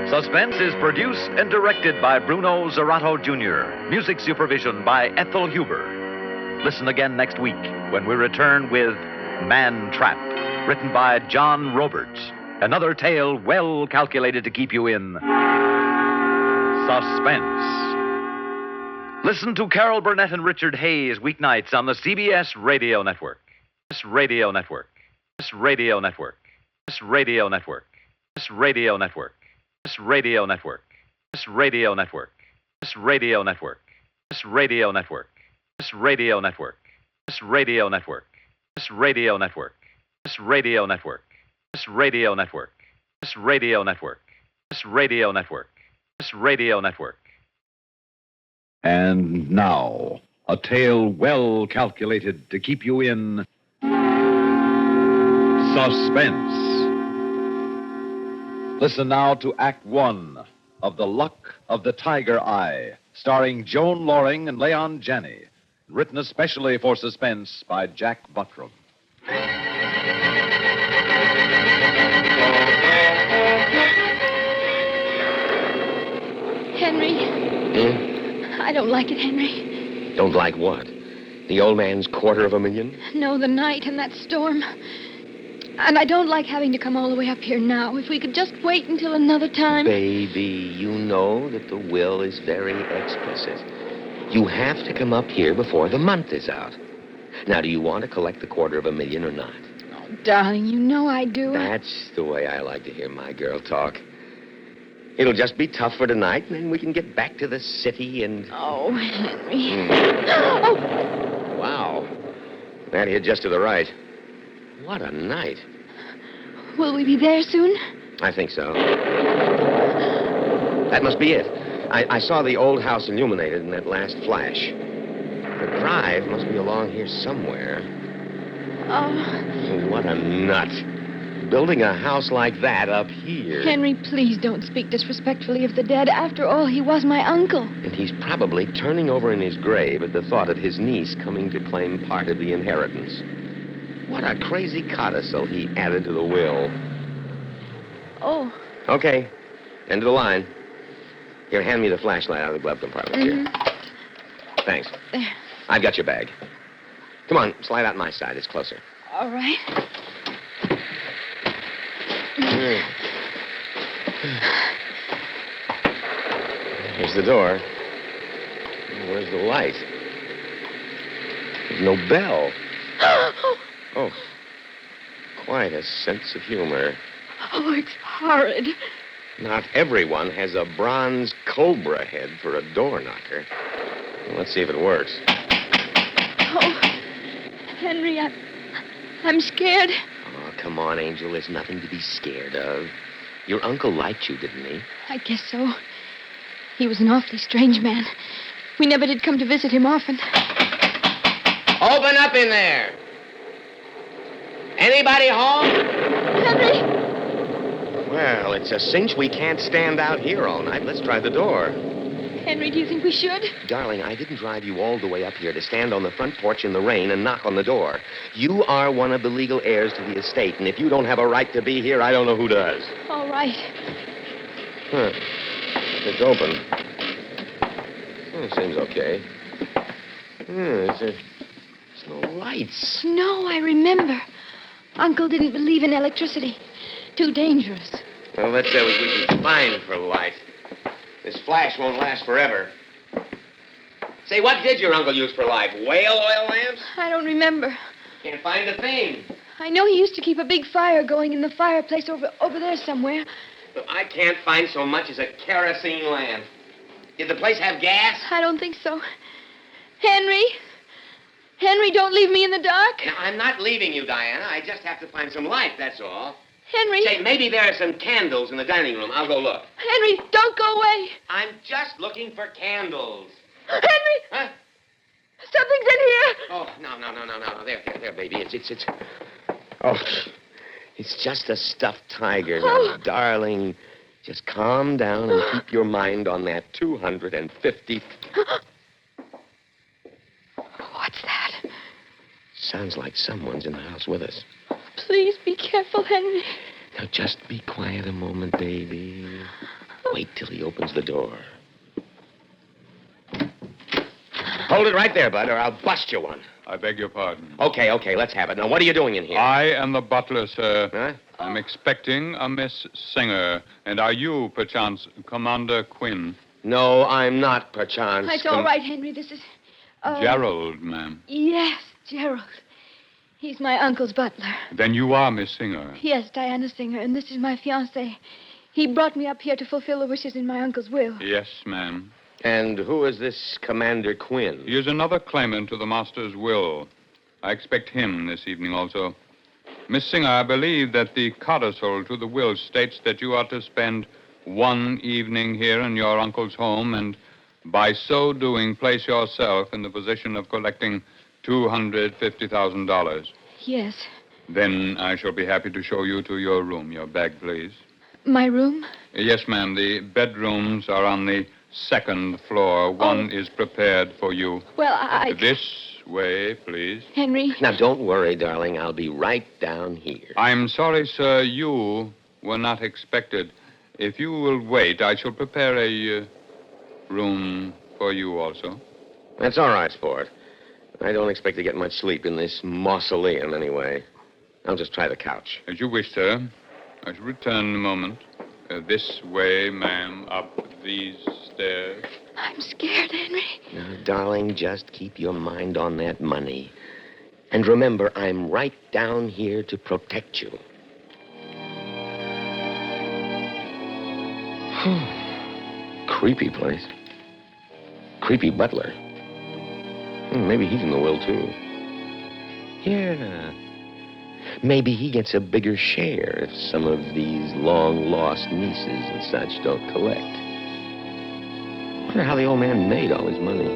Suspense is produced and directed by Bruno Zerato Jr. Music supervision by Ethel Huber. Listen again next week when we return with Man Trap, written by John Roberts. Another tale well calculated to keep you in suspense. Listen to Carol Burnett and Richard Hayes weeknights on the CBS Radio Network. Radio Network. Radio Network. Radio Network. Radio Network. Radio Network. Radio Network. Radio Network. Radio Network. Radio Network. Radio Network. Radio Network. Radio Network. Radio Network. Radio Network. Radio Network. Radio Network. And now, a tale well calculated to keep you in suspense. Listen now to Act One of The Luck of the Tiger Eye, starring Joan Loring and Leon Janney, written especially for Suspense by Jack Buttram. Henry. I don't like it, Henry. Don't like what? The old man's $250,000? No, the night and that storm. And I don't like having to come all the way up here now. If we could just wait until another time. Baby, you know that the will is very explicit. You have to come up here before the month is out. Now, do you want to collect the $250,000 or not? Oh, darling, you know I do. That's the way I like to hear my girl talk. It'll just be tough for tonight, and then we can get back to the city and... Oh, Henry. Oh! Wow. That hit just to the right. What a night. Will we be there soon? I think so. That must be it. I saw the old house illuminated in that last flash. The drive must be along here somewhere. Oh. What a nut. Building a house like that up here. Henry, please don't speak disrespectfully of the dead. After all, he was my uncle. And he's probably turning over in his grave at the thought of his niece coming to claim part of the inheritance. What a crazy codicil he added to the will. Oh. Okay. End of the line. Here, hand me the flashlight out of the glove compartment here. Thanks. There. I've got your bag. Come on, slide out my side. It's closer. All right. Here's the door. Where's the light? There's no bell. Oh, quite a sense of humor. Oh, it's horrid. Not everyone has a bronze cobra head for a door knocker. Well, let's see if it works. Oh, Henry, I'm scared. Oh, come on, Angel. There's nothing to be scared of. Your uncle liked you, didn't he? I guess so. He was an awfully strange man. We never did come to visit him often. Open up in there. Anybody home? Henry! Well, it's a cinch we can't stand out here all night. Let's try the door. Henry, do you think we should? Darling, I didn't drive you all the way up here to stand on the front porch in the rain and knock on the door. You are one of the legal heirs to the estate, and if you don't have a right to be here, I don't know who does. All right. Huh. It's open. Seems okay. There's no lights. No, I remember. Uncle didn't believe in electricity. Too dangerous. Well, let's say we can find for light. This flash won't last forever. Say, what did your uncle use for light? Whale oil lamps? I don't remember. Can't find a thing. I know he used to keep a big fire going in the fireplace over there somewhere. But I can't find so much as a kerosene lamp. Did the place have gas? I don't think so. Henry? Henry, don't leave me in the dark. Now, I'm not leaving you, Diana. I just have to find some light, that's all. Henry. Say, maybe there are some candles in the dining room. I'll go look. Henry, don't go away. I'm just looking for candles. Henry! Huh? Something's in here. Oh, no. There, baby. It's... Oh, it's just a stuffed tiger. Oh. Now, darling, just calm down and keep your mind on that 250... What's that? Sounds like someone's in the house with us. Please be careful, Henry. Now, just be quiet a moment, baby. Wait till he opens the door. Hold it right there, Bud, or I'll bust you one. I beg your pardon. Okay, let's have it. Now, what are you doing in here? I am the butler, sir. Huh? I'm expecting a Miss Singer. And are you, perchance, Commander Quinn? No, I'm not, perchance. It's all right, Henry. This is... Gerald, ma'am. Yes, Gerald. He's my uncle's butler. Then you are Miss Singer. Yes, Diana Singer, and this is my fiancé. He brought me up here to fulfill the wishes in my uncle's will. Yes, ma'am. And who is this Commander Quinn? He is another claimant to the master's will. I expect him this evening also. Miss Singer, I believe that the codicil to the will states that you are to spend one evening here in your uncle's home and by so doing place yourself in the position of collecting $250,000. Yes. Then I shall be happy to show you to your room. Your bag, please. My room? Yes, ma'am. The bedrooms are on the second floor. One is prepared for you. Well, I... This way, please. Henry. Now, don't worry, darling. I'll be right down here. I'm sorry, sir. You were not expected. If you will wait, I shall prepare a room for you also. That's all right, sport. I don't expect to get much sleep in this mausoleum anyway. I'll just try the couch. As you wish, sir. I shall return in a moment. This way, ma'am, up these stairs. I'm scared, Henry. Now, darling, just keep your mind on that money. And remember, I'm right down here to protect you. Creepy place. Creepy butler. Maybe he's in the will, too. Yeah. Maybe he gets a bigger share if some of these long-lost nieces and such don't collect. Wonder how the old man made all his money.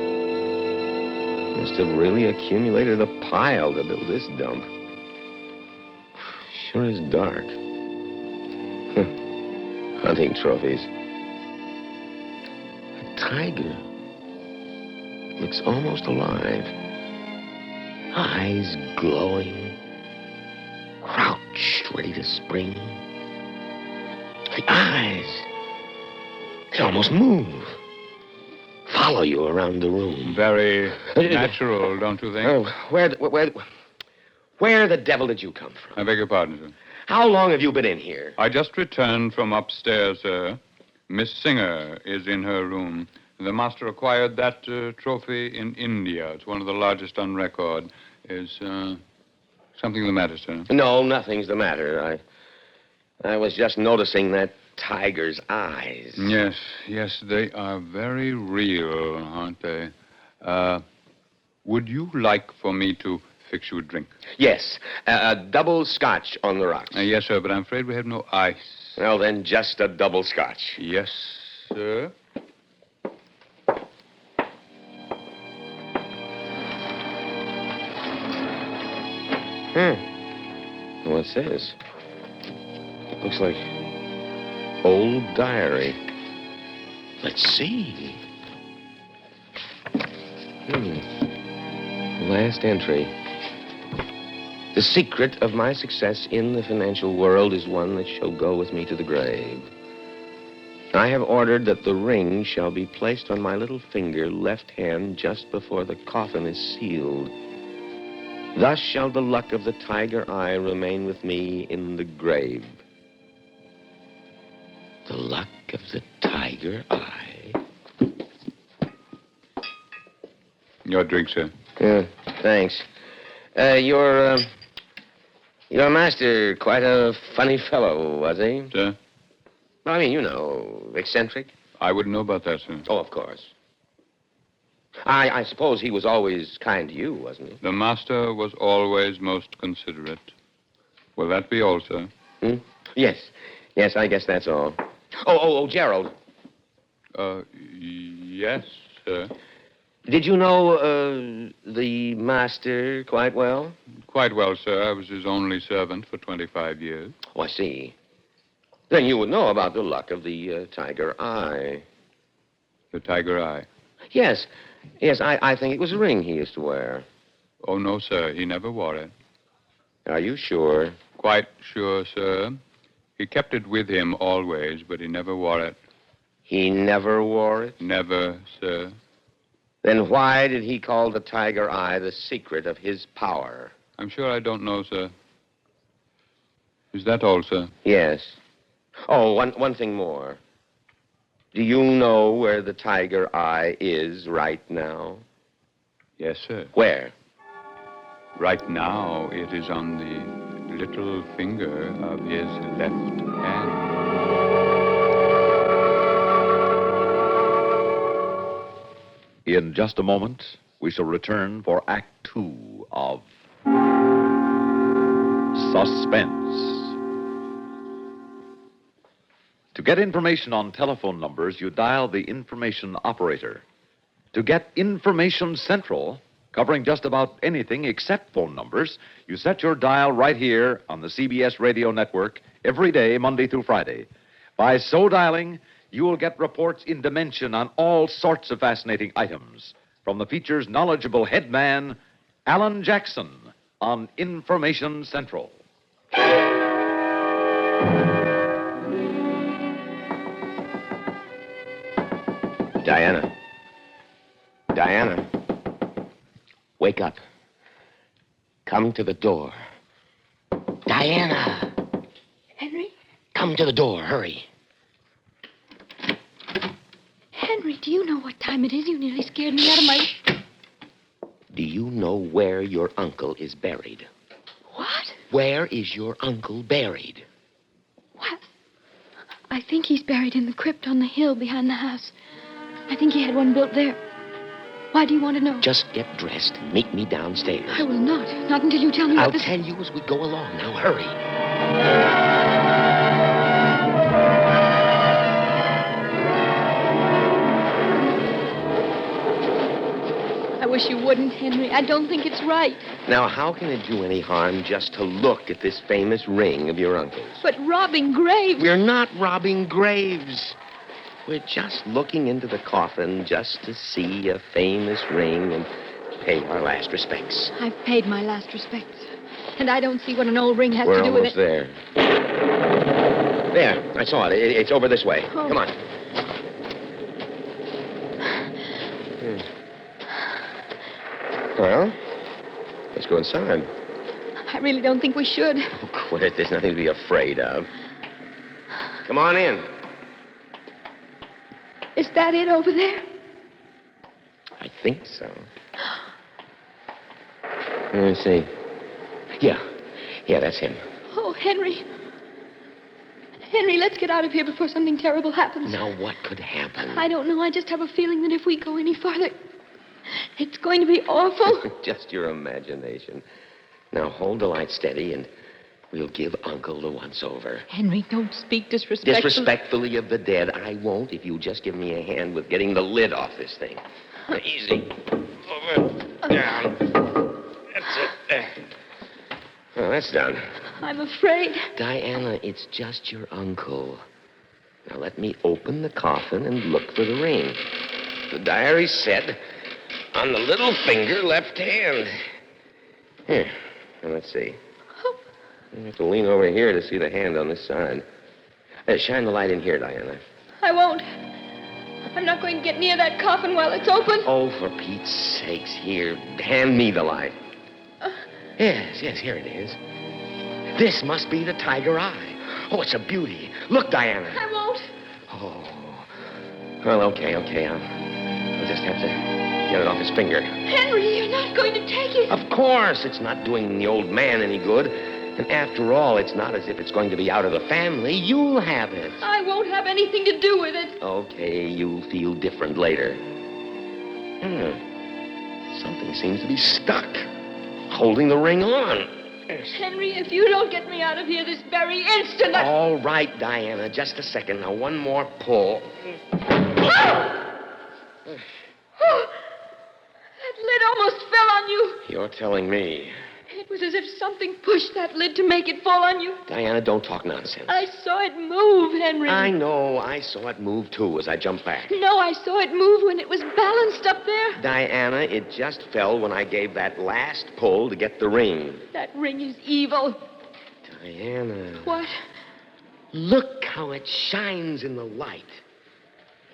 Must have really accumulated a pile to build this dump. Sure is dark. Hunting trophies. A tiger. Looks almost alive. Eyes glowing. Crouched, ready to spring. The eyes. They almost move. Follow you around the room. Very natural, don't you think? Oh, where the devil did you come from? I beg your pardon, sir. How long have you been in here? I just returned from upstairs, sir. Miss Singer is in her room. The master acquired that trophy in India. It's one of the largest on record. Is something the matter, sir? No, nothing's the matter. I was just noticing that tiger's eyes. Yes, they are very real, aren't they? Would you like for me to fix you a drink? Yes, a double scotch on the rocks. Yes, sir, but I'm afraid we have no ice. Well, then, just a double scotch. Yes, sir. What's this? Looks like old diary. Let's see. Last entry. The secret of my success in the financial world is one that shall go with me to the grave. I have ordered that the ring shall be placed on my little finger, left hand, just before the coffin is sealed. Thus shall the luck of the tiger eye remain with me in the grave. The luck of the tiger eye. Your drink, sir. Yeah, thanks. Your master, quite a funny fellow, was he? Sir? I mean, you know, eccentric. I wouldn't know about that, sir. Oh, of course. I suppose he was always kind to you, wasn't he? The master was always most considerate. Will that be all, sir? Yes. Yes, I guess that's all. Oh, Gerald. Yes, sir. Did you know, the master quite well? Quite well, sir. I was his only servant for 25 years. Oh, I see. Then you would know about the luck of the tiger eye. The tiger eye? Yes. Yes, I think it was a ring he used to wear. Oh, no, sir. He never wore it. Are you sure? Quite sure, sir. He kept it with him always, but he never wore it. He never wore it? Never, sir. Then why did he call the tiger eye the secret of his power? I'm sure I don't know, sir. Is that all, sir? Yes. Oh, one thing more. Do you know where the tiger eye is right now? Yes, sir. Where? Right now, it is on the little finger of his left hand. In just a moment, we shall return for Act 2 of Suspense. To get information on telephone numbers, you dial the information operator. To get Information Central, covering just about anything except phone numbers, you set your dial right here on the CBS radio network every day, Monday through Friday. By so dialing, you will get reports in dimension on all sorts of fascinating items, from the feature's knowledgeable head man, Alan Jackson, on Information Central. Diana, wake up. Come to the door. Diana! Henry? Come to the door, hurry. Henry, do you know what time it is? You nearly scared me out of my... Do you know where your uncle is buried? What? Where is your uncle buried? What? I think he's buried in the crypt on the hill behind the house. I think he had one built there. Why do you want to know? Just get dressed and meet me downstairs. I will not. Not until you tell me I'll what this... tell you as we go along. Now, hurry. I wish you wouldn't, Henry. I don't think it's right. Now, how can it do any harm just to look at this famous ring of your uncle's? But robbing graves... We're not robbing graves. We're just looking into the coffin just to see a famous ring and pay our last respects. I've paid my last respects. And I don't see what an old ring has We're to do with almost it. there. There, I saw it. It's over this way. Oh. Come on. Well, let's go inside. I really don't think we should. Oh, quit. There's nothing to be afraid of. Come on in. Is that it over there? I think so. Let me see. Yeah, that's him. Oh, Henry. Henry, let's get out of here before something terrible happens. Now, what could happen? I don't know. I just have a feeling that if we go any farther, it's going to be awful. Just your imagination. Now hold the light steady and we'll give Uncle the once-over. Henry, don't speak disrespectfully. Disrespectfully of the dead, I won't if you just give me a hand with getting the lid off this thing. Now, easy. Over. Down. That's it. There. Well, that's done. I'm afraid. Diana, it's just your uncle. Now let me open the coffin and look for the ring. The diary said on the little finger, left hand. Here. Now, let's see. You have to lean over here to see the hand on this side. Shine the light in here, Diana. I won't. I'm not going to get near that coffin while it's open. Oh, for Pete's sakes, here. Hand me the light. Yes, here it is. This must be the tiger eye. Oh, it's a beauty. Look, Diana. I won't. Oh. Well, okay. I'll just have to get it off his finger. Henry, you're not going to take it. Of course. It's not doing the old man any good. And after all, it's not as if it's going to be out of the family. You'll have it. I won't have anything to do with it. Okay, you'll feel different later. Something seems to be stuck. Holding the ring on. Henry, if you don't get me out of here this very instant, All right, Diana, just a second. Now, one more pull. Oh, that lid almost fell on you. You're telling me. It was as if something pushed that lid to make it fall on you. Diana, don't talk nonsense. I saw it move, Henry. I know. I saw it move, too, as I jumped back. No, I saw it move when it was balanced up there. Diana, it just fell when I gave that last pull to get the ring. That ring is evil. Diana. What? Look how it shines in the light.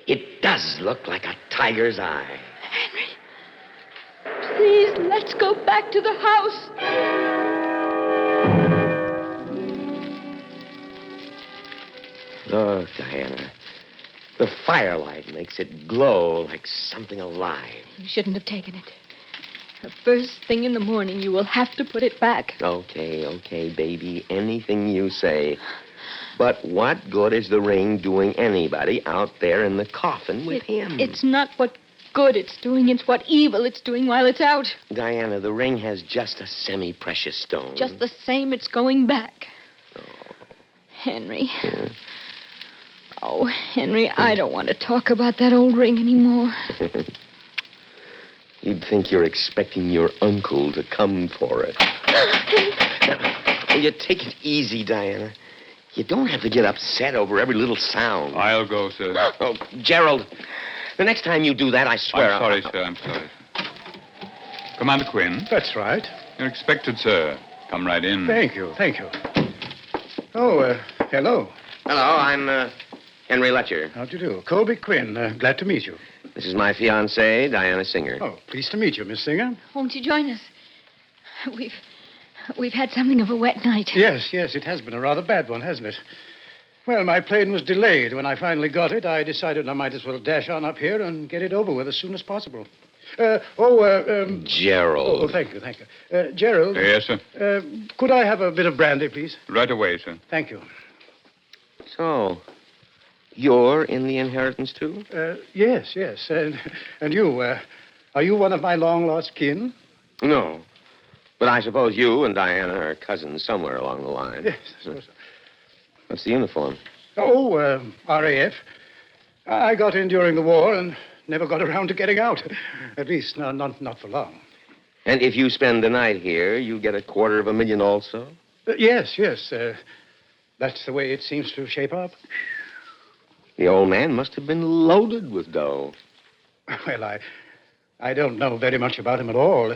It does look like a tiger's eye. Henry, please, let's go back to the house. Look, Diana. The firelight makes it glow like something alive. You shouldn't have taken it. The first thing in the morning, you will have to put it back. Okay, baby. Anything you say. But what good is the ring doing anybody out there in the coffin with him? It's not what good it's doing. It's what evil it's doing while it's out. Diana, the ring has just a semi-precious stone. Just the same, it's going back. Henry. Yeah. Oh, Henry, I don't want to talk about that old ring anymore. You'd think you're expecting your uncle to come for it. Now, will you take it easy, Diana? You don't have to get upset over every little sound. I'll go, sir. Oh, Gerald, the next time you do that, I swear... I'm sorry, sir. I'm sorry. Commander Quinn. That's right. You're expected, sir. Come right in. Thank you. Oh, hello. Hello, I'm Henry Letcher. How do you do? Colby Quinn. Glad to meet you. This is my fiancée, Diana Singer. Oh, pleased to meet you, Miss Singer. Won't you join us? We've had something of a wet night. Yes, it has been a rather bad one, hasn't it? Well, my plane was delayed. When I finally got it, I decided I might as well dash on up here and get it over with as soon as possible. Gerald. Oh, thank you. Gerald. Yes, sir. Could I have a bit of brandy, please? Right away, sir. Thank you. So, you're in the inheritance, too? Yes. And you, are you one of my long-lost kin? No. But I suppose you and Diana are cousins somewhere along the line. Yes, I suppose so. What's the uniform? Oh, RAF. I got in during the war and never got around to getting out. At least, not for long. And if you spend the night here, you get $250,000 also? Yes. That's the way it seems to shape up. The old man must have been loaded with dough. Well, I don't know very much about him at all.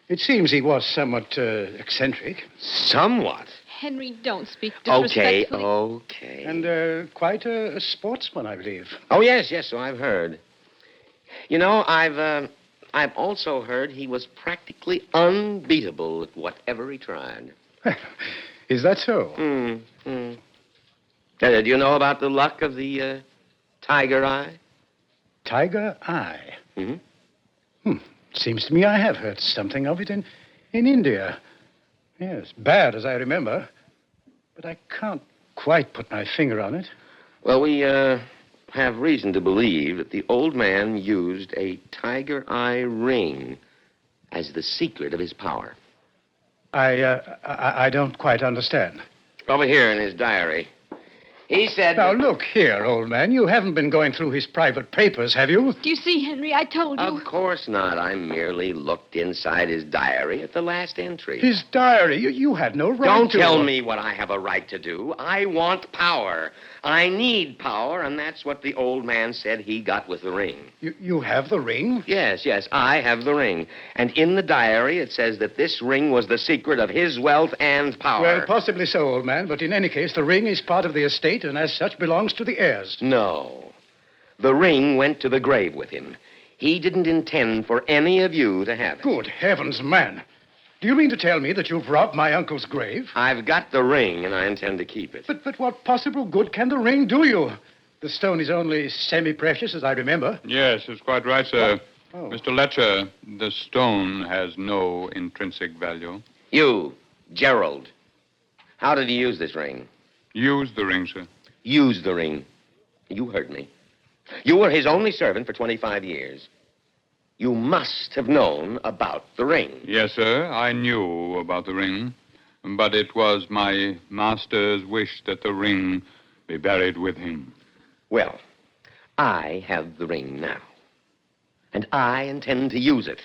It seems he was somewhat eccentric. Somewhat? Henry, don't speak disrespectfully. Okay. And quite a sportsman, I believe. Oh, yes, so I've heard. You know, I've also heard he was practically unbeatable at whatever he tried. Is that so? Do you know about the luck of the tiger eye? Tiger eye? Mm-hmm. Seems to me I have heard something of it in India. Yes, bad as I remember. But I can't quite put my finger on it. Well, we have reason to believe that the old man used a tiger eye ring as the secret of his power. I don't quite understand. Over here in his diary. He said... Now, look here, old man. You haven't been going through his private papers, have you? Do you see, Henry? I told you. Of course not. I merely looked inside his diary at the last entry. His diary? You had no right Don't to... tell me what I have a right to do. I want power. I need power, and that's what the old man said he got with the ring. You have the ring? Yes, I have the ring. And in the diary, it says that this ring was the secret of his wealth and power. Well, possibly so, old man, but in any case, the ring is part of the estate and as such belongs to the heirs. No. The ring went to the grave with him. He didn't intend for any of you to have it. Good heavens, man. Do you mean to tell me that you've robbed my uncle's grave? I've got the ring, and I intend to keep it. But what possible good can the ring do you? The stone is only semi-precious, as I remember. Yes, it's quite right, sir. Oh. Mr. Letcher, the stone has no intrinsic value. You, Gerald, how did he use this ring? Use the ring, sir. Use the ring. You heard me. You were his only servant for 25 years. You must have known about the ring. Yes, sir, I knew about the ring. But it was my master's wish that the ring be buried with him. Well, I have the ring now. And I intend to use it.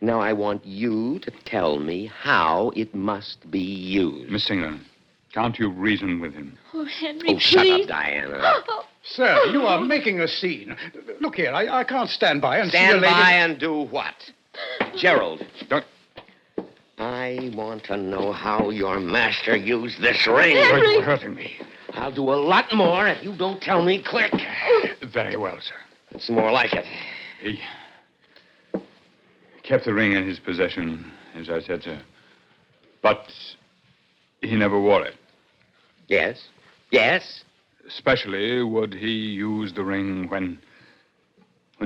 Now I want you to tell me how it must be used. Miss Singer, can't you reason with him? Oh, Henry, Oh, please. shut up, Diana. Sir, you are making a scene. Look here, I can't stand by and see a Stand lady... by and do what? Gerald. Don't... I want to know how your master used this ring. Henry! You're hurting me. I'll do a lot more if you don't tell me quick. Very well, sir. It's more like it. He kept the ring in his possession, as I said, sir. But he never wore it. Yes? Yes? Especially would he use the ring when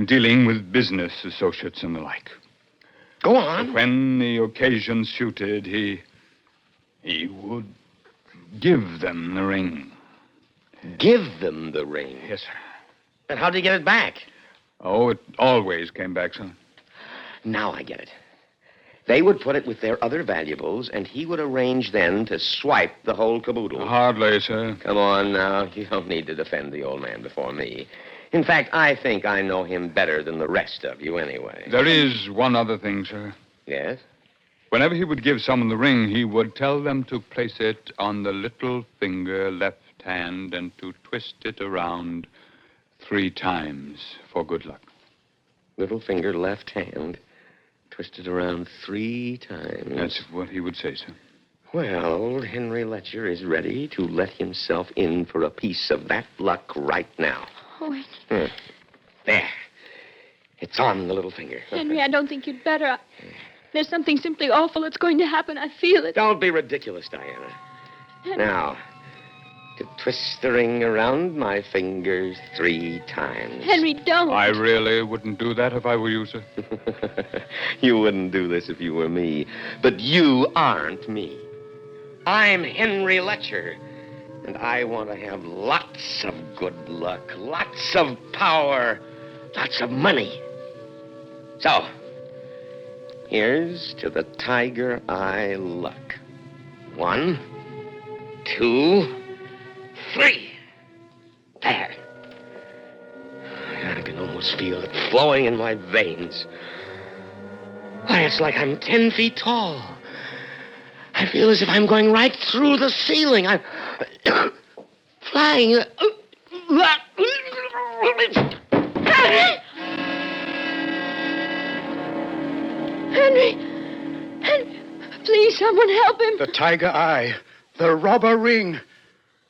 dealing with business associates and the like. Go on. When the occasion suited, he would give them the ring. Give them the ring? Yes, sir. And how did he get it back? Oh, it always came back, sir. Now I get it. They would put it with their other valuables, and he would arrange then to swipe the whole caboodle. Hardly, sir. Come on now. You don't need to defend the old man before me. In fact, I think I know him better than the rest of you anyway. There is one other thing, sir. Yes? Whenever he would give someone the ring, he would tell them to place it on the little finger left hand and to twist it around 3 times for good luck. Little finger, left hand, twisted around 3 times. That's what he would say, sir. Well, old Henry Letcher is ready to let himself in for a piece of that luck right now. Oh, There. It's on the little finger. Henry, I don't think you'd better. There's something simply awful that's going to happen. I feel it. Don't be ridiculous, Diana. Now, to twist the ring around my fingers 3 times. Henry, don't. I really wouldn't do that if I were you, sir. You wouldn't do this if you were me. But you aren't me. I'm Henry Letcher. And I want to have lots of good luck, lots of power, lots of money. So, here's to the tiger eye luck. 1, 2, 3. There. I can almost feel it flowing in my veins. Why, it's like I'm 10 feet tall. I feel as if I'm going right through the ceiling. I'm flying. Henry! Henry! Henry! Please, someone help him. The tiger eye. The robber ring.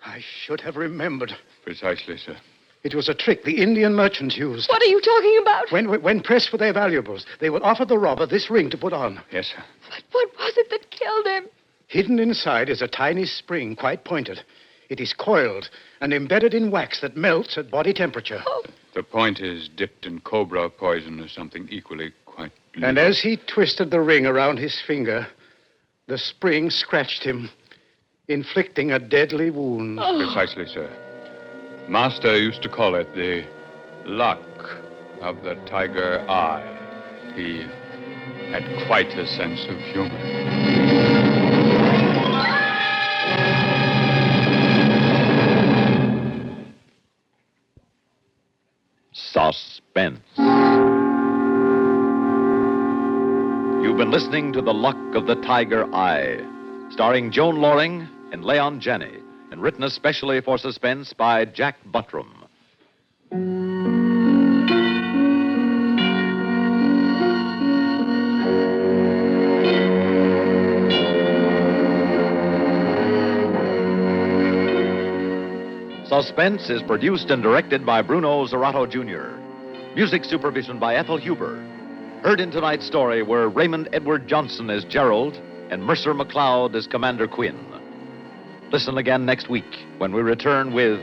I should have remembered. Precisely, sir. It was a trick the Indian merchants used. What are you talking about? When pressed for their valuables, they would offer the robber this ring to put on. Yes, sir. What was it that killed him? Hidden inside is a tiny spring, quite pointed. It is coiled and embedded in wax that melts at body temperature. Oh. The point is dipped in cobra poison or something equally quite lethal. And as he twisted the ring around his finger, the spring scratched him, inflicting a deadly wound. Oh. Precisely, sir. Master used to call it the luck of the tiger eye. He had quite a sense of humor. Suspense. You've been listening to The Luck of the Tiger Eye, starring Joan Loring and Leon Janney, and written especially for Suspense by Jack Buttram. Suspense is produced and directed by Bruno Zerato Jr. Music supervision by Ethel Huber. Heard in tonight's story were Raymond Edward Johnson as Gerald and Mercer McLeod as Commander Quinn. Listen again next week when we return with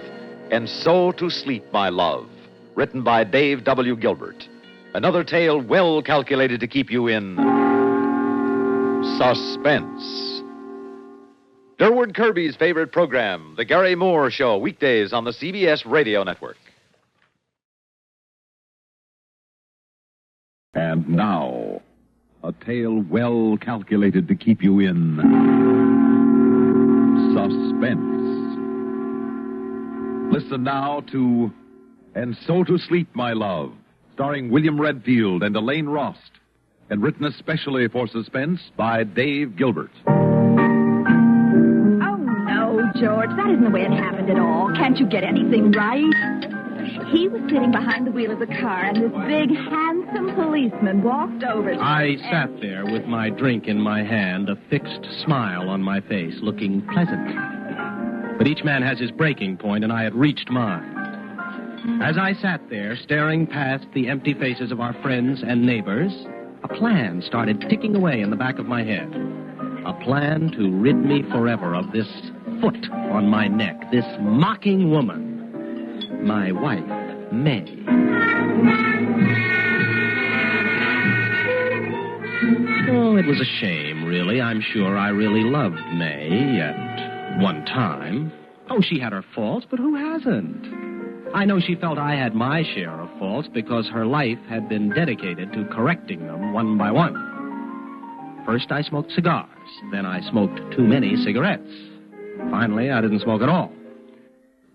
And So to Sleep, My Love, written by Dave W. Gilbert. Another tale well calculated to keep you in suspense. Durward Kirby's favorite program, The Gary Moore Show, weekdays on the CBS Radio Network. And now, a tale well calculated to keep you in suspense. Listen now to And So to Sleep, My Love, starring William Redfield and Elaine Rost, and written especially for Suspense by Dave Gilbert. George, that isn't the way it happened at all. Can't you get anything right? He was sitting behind the wheel of the car, and this big, handsome policeman walked over to I him. sat there with my drink in my hand, a fixed smile on my face, looking pleasant. But each man has his breaking point, and I had reached mine. As I sat there, staring past the empty faces of our friends and neighbors, a plan started ticking away in the back of my head. A plan to rid me forever of this foot on my neck, this mocking woman, my wife, May. Oh, it was a shame, really. I'm sure I really loved May at one time. Oh, she had her faults, but who hasn't? I know she felt I had my share of faults because her life had been dedicated to correcting them one by one. First, I smoked cigars. Then I smoked too many cigarettes. Finally, I didn't smoke at all.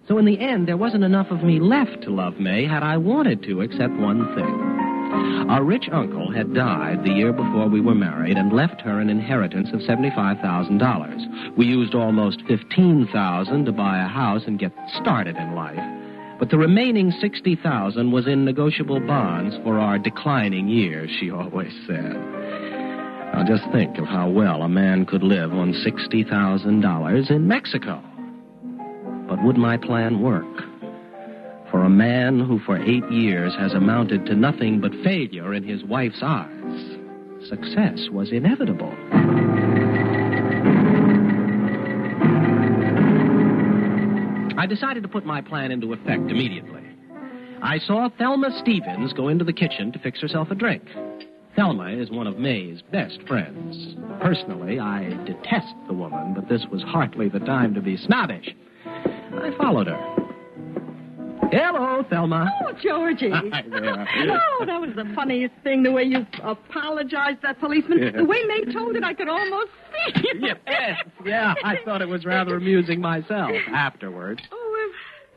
So in the end, there wasn't enough of me left to love May had I wanted to, except one thing. Our rich uncle had died the year before we were married and left her an inheritance of $75,000. We used almost $15,000 to buy a house and get started in life. But the remaining $60,000 was in negotiable bonds for our declining years, she always said. Now, just think of how well a man could live on $60,000 in Mexico. But would my plan work? For a man who for 8 years has amounted to nothing but failure in his wife's eyes, success was inevitable. I decided to put my plan into effect immediately. I saw Thelma Stevens go into the kitchen to fix herself a drink. Thelma is one of May's best friends. Personally, I detest the woman, but this was hardly the time to be snobbish. I followed her. Hello, Thelma. Oh, Georgie. Hi there. Oh, that was the funniest thing, the way you apologized to that policeman. Yeah. The way May told it, I could almost see it. Yes, yeah, I thought it was rather amusing myself afterwards.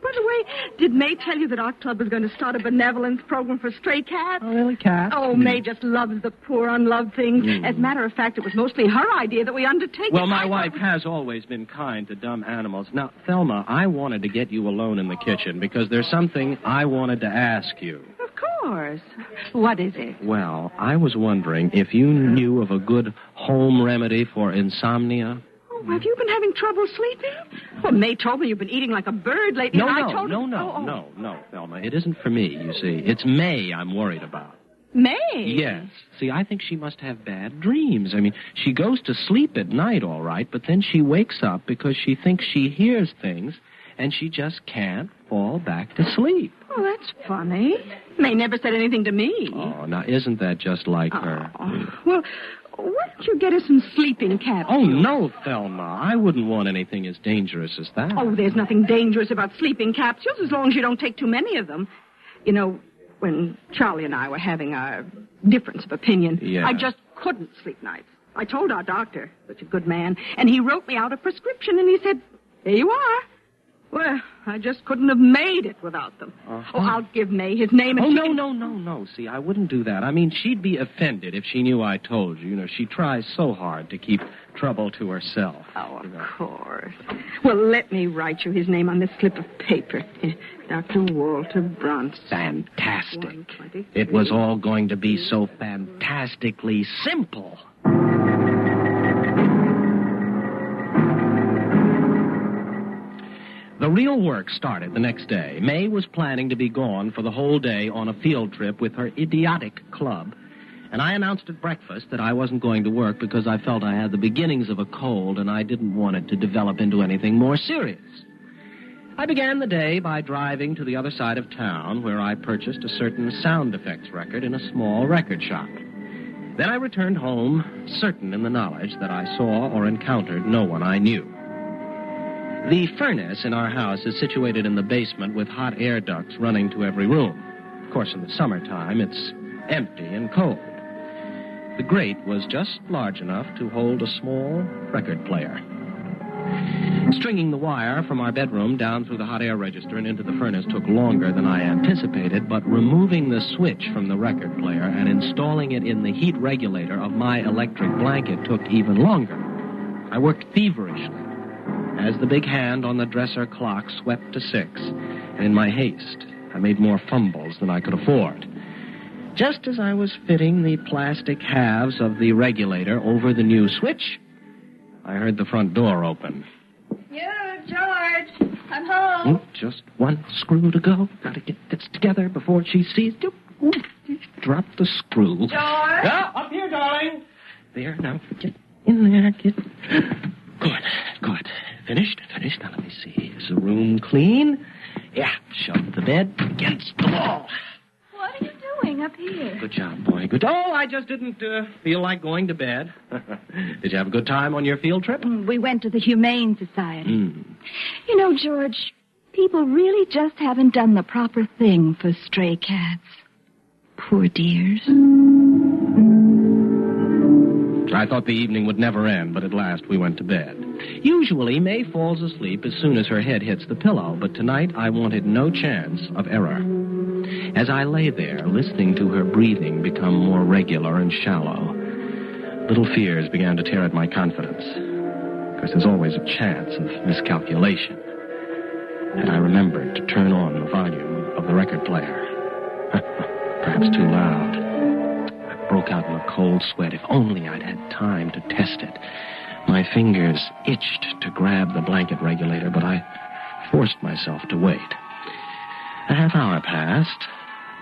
By the way, did May tell you that our club was going to start a benevolence program for stray cats? Oh, really, cats? Oh, May just loves the poor, unloved things. Mm. As a matter of fact, it was mostly her idea that we undertake. Well, my wife has always been kind to dumb animals. Now, Thelma, I wanted to get you alone in the kitchen because there's something I wanted to ask you. Of course. What is it? Well, I was wondering if you knew of a good home remedy for insomnia. Oh, have you been having trouble sleeping? Well, May told me you've been eating like a bird lately. No, and I told her... No, Thelma. It isn't for me, you see. It's May I'm worried about. May? Yes. See, I think she must have bad dreams. I mean, she goes to sleep at night, all right, but then she wakes up because she thinks she hears things, and she just can't fall back to sleep. Oh, that's funny. May never said anything to me. Oh, now, isn't that just like her? Well, why don't you get her some sleeping capsules? Oh, no, Thelma. I wouldn't want anything as dangerous as that. Oh, there's nothing dangerous about sleeping capsules as long as you don't take too many of them. You know, when Charlie and I were having our difference of opinion, Yeah. I just couldn't sleep nights. I told our doctor, such a good man, and he wrote me out a prescription, and he said, here you are. Well, I just couldn't have made it without them. Uh-huh. Oh, I'll give May his name and No. See, I wouldn't do that. I mean, she'd be offended if she knew I told you. You know, she tries so hard to keep trouble to herself. Oh, of course. Well, let me write you his name on this slip of paper. Dr. Walter Bronson. Fantastic. It was all going to be so fantastically simple. The real work started the next day. May was planning to be gone for the whole day on a field trip with her idiotic club. And I announced at breakfast that I wasn't going to work because I felt I had the beginnings of a cold and I didn't want it to develop into anything more serious. I began the day by driving to the other side of town where I purchased a certain sound effects record in a small record shop. Then I returned home, certain in the knowledge that I saw or encountered no one I knew. The furnace in our house is situated in the basement with hot air ducts running to every room. Of course, in the summertime, it's empty and cold. The grate was just large enough to hold a small record player. Stringing the wire from our bedroom down through the hot air register and into the furnace took longer than I anticipated, but removing the switch from the record player and installing it in the heat regulator of my electric blanket took even longer. I worked feverishly as the big hand on the dresser clock swept to 6, and in my haste, I made more fumbles than I could afford. Just as I was fitting the plastic halves of the regulator over the new switch, I heard the front door open. You, George, I'm home. Just one screw to go. Gotta get this together before she sees you. Drop the screw. George? Yeah, up here, darling. There, now, get in there, get... Good. Finished? Now, let me see. Is the room clean? Yeah, shove the bed against the wall. What are you doing up here? Good job, boy. Good. Oh, I just didn't feel like going to bed. Did you have a good time on your field trip? We went to the Humane Society. You know, George, people really just haven't done the proper thing for stray cats. Poor dears. I thought the evening would never end, but at last we went to bed. Usually, May falls asleep as soon as her head hits the pillow, but tonight I wanted no chance of error. As I lay there, listening to her breathing become more regular and shallow, little fears began to tear at my confidence. Because there's always a chance of miscalculation. And I remembered to turn on the volume of the record player. Perhaps too loud. I broke out in a cold sweat. If only I'd had time to test it. My fingers itched to grab the blanket regulator, but I forced myself to wait. A half hour passed.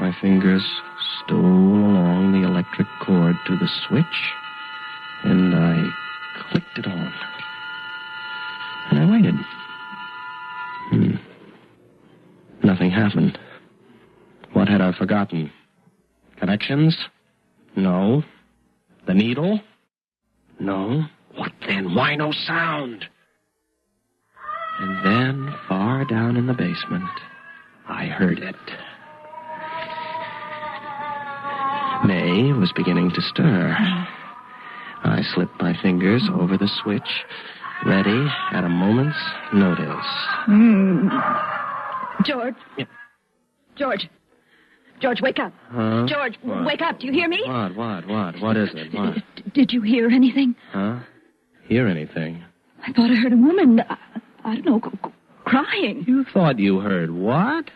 My fingers stole along the electric cord to the switch, and I clicked it on. And I waited. Nothing happened. What had I forgotten? Connections? No. The needle? No. What then? Why no sound? And then, far down in the basement, I heard it. May was beginning to stir. I slipped my fingers over the switch, ready at a moment's notice. George? Yeah. George, wake up. Huh? George, What? wake up. Do you hear me? What? What is it? What? Did you hear anything? Huh? Hear anything? I thought I heard a woman, I don't know, crying. You thought you heard what?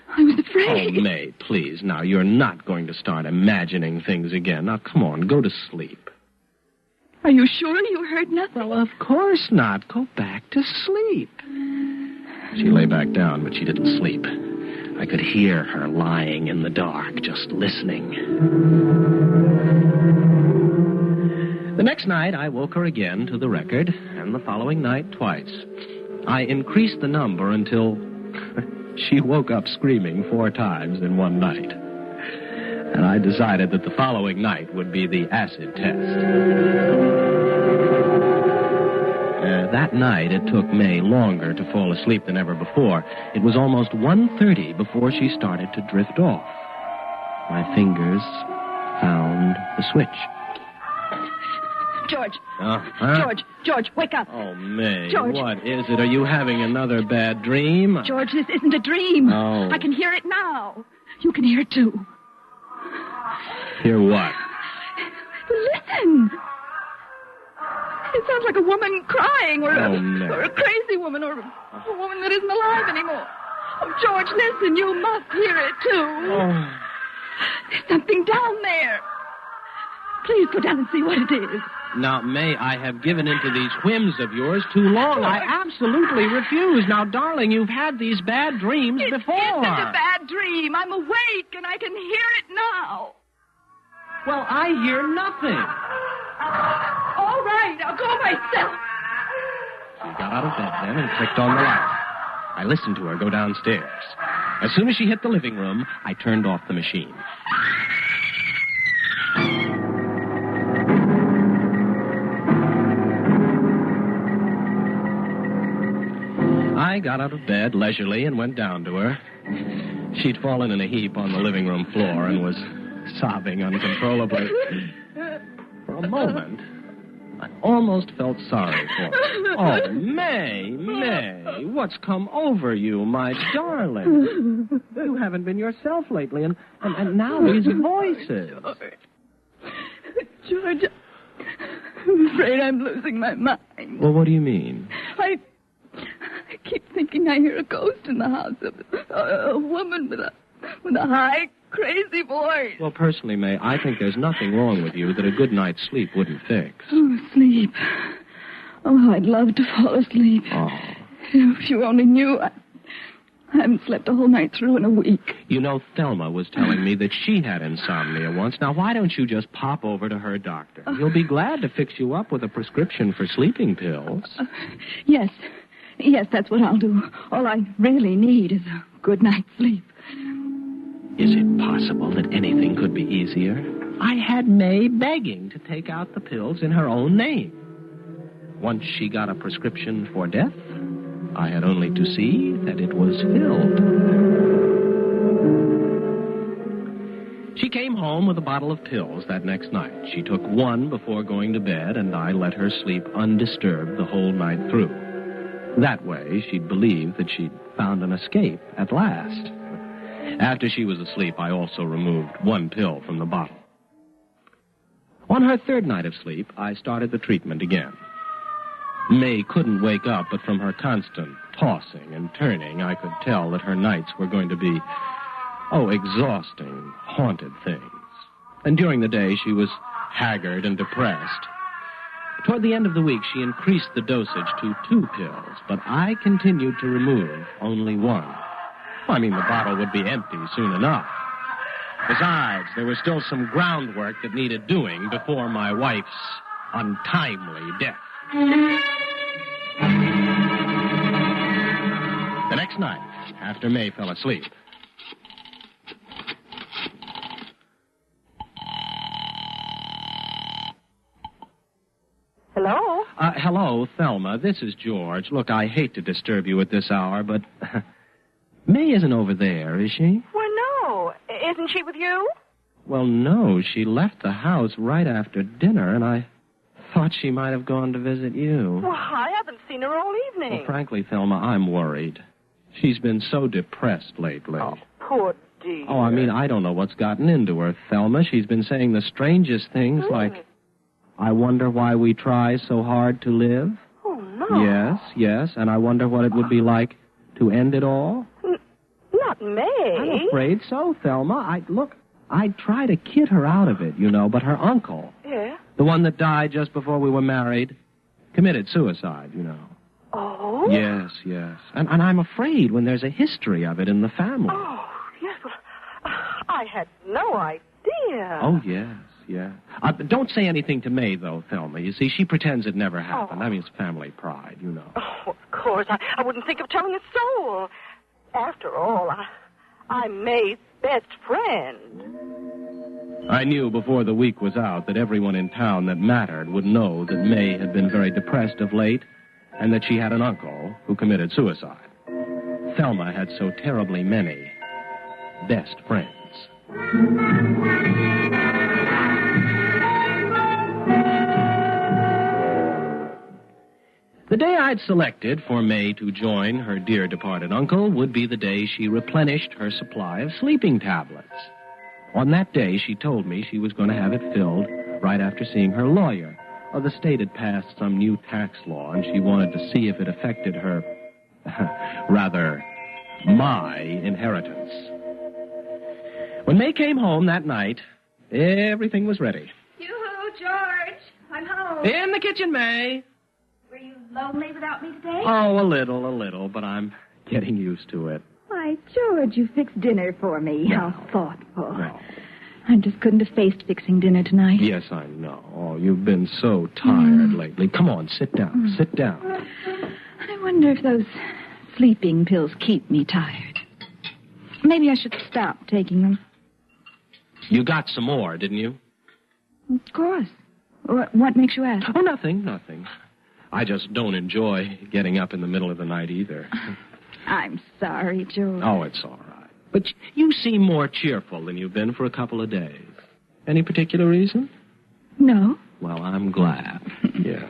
I was afraid. Oh, May, please. Now, you're not going to start imagining things again. Now, come on, go to sleep. Are you sure you heard nothing? Well, of course not. Go back to sleep. She lay back down, but she didn't sleep. I could hear her lying in the dark, just listening. The next night, I woke her again to the record, and the following night twice. I increased the number until she woke up screaming 4 times in one night. And I decided that the following night would be the acid test. That night, it took May longer to fall asleep than ever before. It was almost 1:30 before she started to drift off. My fingers found the switch. George. Huh? George, wake up. Oh, May, George. what is it? Are you having another bad dream? George, this isn't a dream. Oh. I can hear it now. You can hear it, too. Hear what? Listen. It sounds like a woman crying, or May. or a crazy woman, or a woman that isn't alive anymore. Oh, George, listen. You must hear it, too. Oh. There's something down there. Please go down and see what it is. Now, May, I have given into these whims of yours too long. I absolutely refuse. Now, darling, you've had these bad dreams before. It isn't a bad dream. I'm awake, and I can hear it now. Well, I hear nothing. All right, I'll go myself. She got out of bed then and clicked on the light. I listened to her go downstairs. As soon as she hit the living room, I turned off the machine. I got out of bed leisurely and went down to her. She'd fallen in a heap on the living room floor and was sobbing uncontrollably. For a moment, I almost felt sorry for her. Oh, May, what's come over you, my darling? You haven't been yourself lately, and now these voices. George, I'm afraid I'm losing my mind. Well, what do you mean? I keep thinking I hear a ghost in the house, a woman with a high, crazy voice. Well, personally, May, I think there's nothing wrong with you that a good night's sleep wouldn't fix. Oh, sleep. Oh, how I'd love to fall asleep. Oh. If you only knew, I haven't slept a whole night through in a week. You know, Thelma was telling me that she had insomnia once. Now, why don't you just pop over to her doctor? He'll be glad to fix you up with a prescription for sleeping pills. Yes, that's what I'll do. All I really need is a good night's sleep. Is it possible that anything could be easier? I had May begging to take out the pills in her own name. Once she got a prescription for death, I had only to see that it was filled. She came home with a bottle of pills that next night. She took one before going to bed, and I let her sleep undisturbed the whole night through. That way, she'd believe that she'd found an escape at last. After she was asleep, I also removed one pill from the bottle. On her third night of sleep, I started the treatment again. May couldn't wake up, but from her constant tossing and turning, I could tell that her nights were going to be, exhausting, haunted things. And during the day, she was haggard and depressed. Toward the end of the week, she increased the dosage to 2 pills, but I continued to remove only one. I mean, the bottle would be empty soon enough. Besides, there was still some groundwork that needed doing before my wife's untimely death. The next night, after May fell asleep. Hello? Hello, Thelma. This is George. Look, I hate to disturb you at this hour, but May isn't over there, is she? Well, no. Isn't she with you? Well, no. She left the house right after dinner, and I thought she might have gone to visit you. Well, I haven't seen her all evening. Well, frankly, Thelma, I'm worried. She's been so depressed lately. Oh, poor dear. Oh, I mean, I don't know what's gotten into her, Thelma. She's been saying the strangest things like, I wonder why we try so hard to live. Oh, no. Yes, and I wonder what it would be like to end it all. Not May. I'm afraid so, Thelma. I'd try to kid her out of it, you know, but her uncle, Yeah? the one that died just before we were married, committed suicide, you know. Oh? Yes. And I'm afraid when there's a history of it in the family. Oh, yes. Well, I had no idea. Oh, yes. Don't say anything to May, though, Thelma. You see, she pretends it never happened. I mean, it's family pride, you know. Oh, of course. I wouldn't think of telling a soul. After all, I'm May's best friend. I knew before the week was out that everyone in town that mattered would know that May had been very depressed of late and that she had an uncle who committed suicide. Thelma had so terribly many best friends. The day I'd selected for May to join her dear departed uncle would be the day she replenished her supply of sleeping tablets. On that day, she told me she was going to have it filled right after seeing her lawyer. The state had passed some new tax law, and she wanted to see if it affected her, rather, my inheritance. When May came home that night, everything was ready. Yoo-hoo, George. I'm home. In the kitchen, May. Were you lonely without me today? Oh, a little, but I'm getting used to it. Why, George, you fixed dinner for me. No. How thoughtful. No. I just couldn't have faced fixing dinner tonight. Yes, I know. Oh, you've been so tired lately. Come on, sit down. Sit down. I wonder if those sleeping pills keep me tired. Maybe I should stop taking them. You got some more, didn't you? Of course. What makes you ask? Oh, nothing. I just don't enjoy getting up in the middle of the night either. I'm sorry, George. Oh, it's all right. But you seem more cheerful than you've been for a couple of days. Any particular reason? No. Well, I'm glad. Yeah.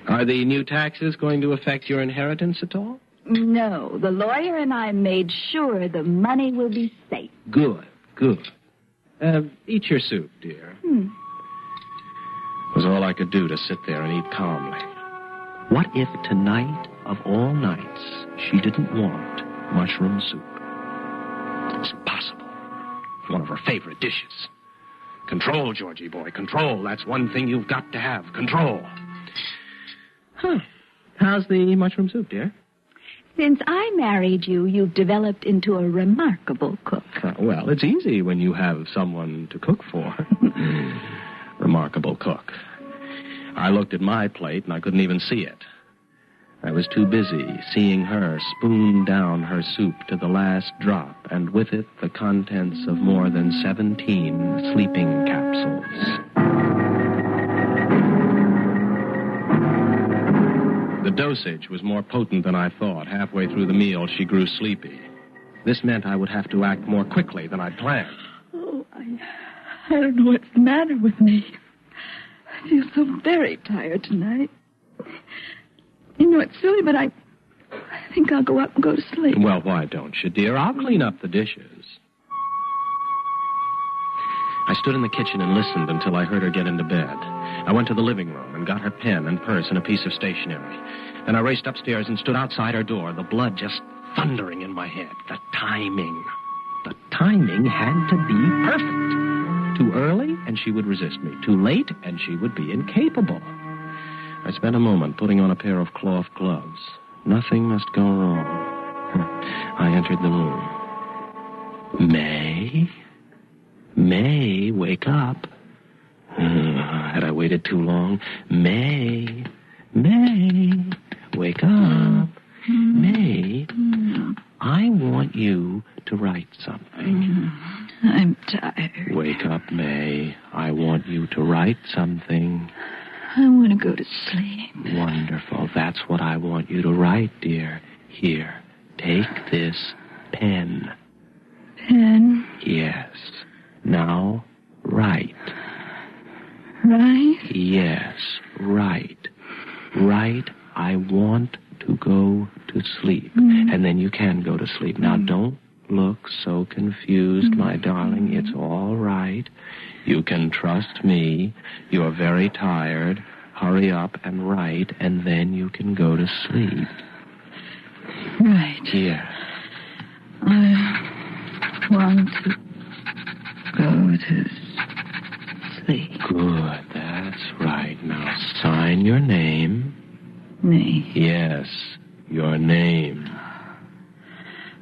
Are the new taxes going to affect your inheritance at all? No. The lawyer and I made sure the money will be safe. Good. Eat your soup, dear. It was all I could do to sit there and eat calmly. What if tonight, of all nights, she didn't want mushroom soup? It's impossible. One of her favorite dishes. Control, Georgie boy, control. That's one thing you've got to have, control. Huh. How's the mushroom soup, dear? Since I married you, you've developed into a remarkable cook. Well, it's easy when you have someone to cook for. Remarkable cook. I looked at my plate and I couldn't even see it. I was too busy seeing her spoon down her soup to the last drop, and with it the contents of more than 17 sleeping capsules. The dosage was more potent than I thought. Halfway through the meal, she grew sleepy. This meant I would have to act more quickly than I'd planned. Oh, I don't know what's the matter with me. I feel so very tired tonight. You know, it's silly, but I think I'll go up and go to sleep. Well, why don't you, dear? I'll clean up the dishes. I stood in the kitchen and listened until I heard her get into bed. I went to the living room and got her pen and purse and a piece of stationery. Then I raced upstairs and stood outside her door, the blood just thundering in my head. The timing had to be perfect. Too early, and she would resist me. Too late, and she would be incapable. I spent a moment putting on a pair of cloth gloves. Nothing must go wrong. I entered the room. May, wake up. Had I waited too long? May, wake up. May, I want you to write something. I'm tired. Wake up, May. I want you to write something. I want to go to sleep. Wonderful. That's what I want you to write, dear. Here, take this pen. Pen? Yes. Now, write. Right? Yes, write. Write, I want to go to sleep. And then you can go to sleep. Now, don't look so confused, my darling. It's all right. You can trust me. You're very tired. Hurry up and write, and then you can go to sleep. Right. Yes. I want to go to sleep. Good, that's right. Now, sign your name. Me? Yes, your name.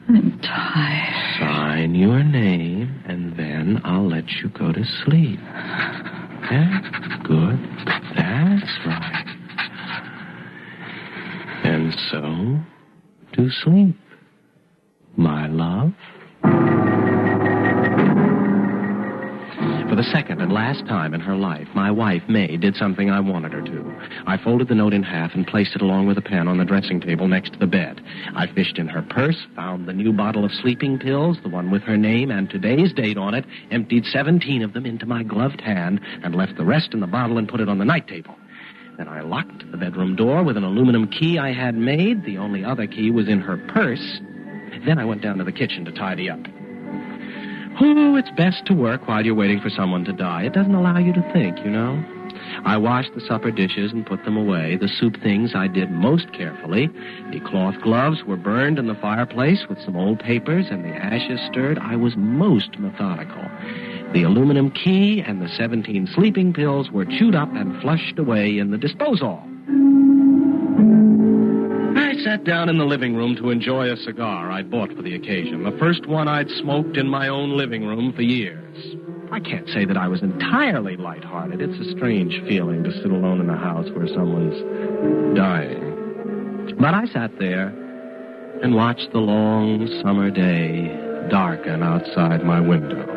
I'm tired. Sign your name, and then I'll let you go to sleep. That's good. That's right. And so, to sleep, my love. For the second and last time in her life, my wife, May, did something I wanted her to. I folded the note in half and placed it along with a pen on the dressing table next to the bed. I fished in her purse, found the new bottle of sleeping pills, the one with her name and today's date on it, emptied 17 of them into my gloved hand, and left the rest in the bottle and put it on the night table. Then I locked the bedroom door with an aluminum key I had made. The only other key was in her purse. Then I went down to the kitchen to tidy up. Oh, it's best to work while you're waiting for someone to die. It doesn't allow you to think, you know. I washed the supper dishes and put them away. The soup things I did most carefully. The cloth gloves were burned in the fireplace with some old papers, and the ashes stirred. I was most methodical. The aluminum key and the 17 sleeping pills were chewed up and flushed away in the disposal. I sat down in the living room to enjoy a cigar I'd bought for the occasion, the first one I'd smoked in my own living room for years. I can't say that I was entirely lighthearted. It's a strange feeling to sit alone in a house where someone's dying. But I sat there and watched the long summer day darken outside my window.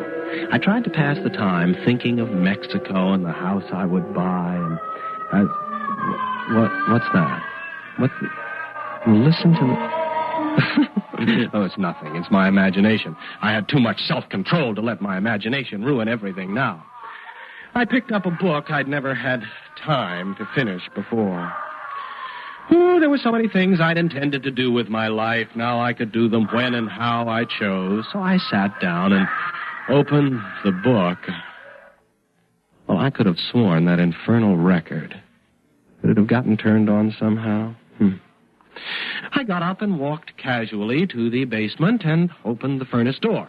I tried to pass the time thinking of Mexico and the house I would buy. And what's that? Listen to the... Oh, it's nothing. It's my imagination. I had too much self-control to let my imagination ruin everything now. I picked up a book I'd never had time to finish before. Oh, there were so many things I'd intended to do with my life. Now I could do them when and how I chose. So I sat down and opened the book. Well, I could have sworn that infernal record. Could it have gotten turned on somehow? I got up and walked casually to the basement and opened the furnace door.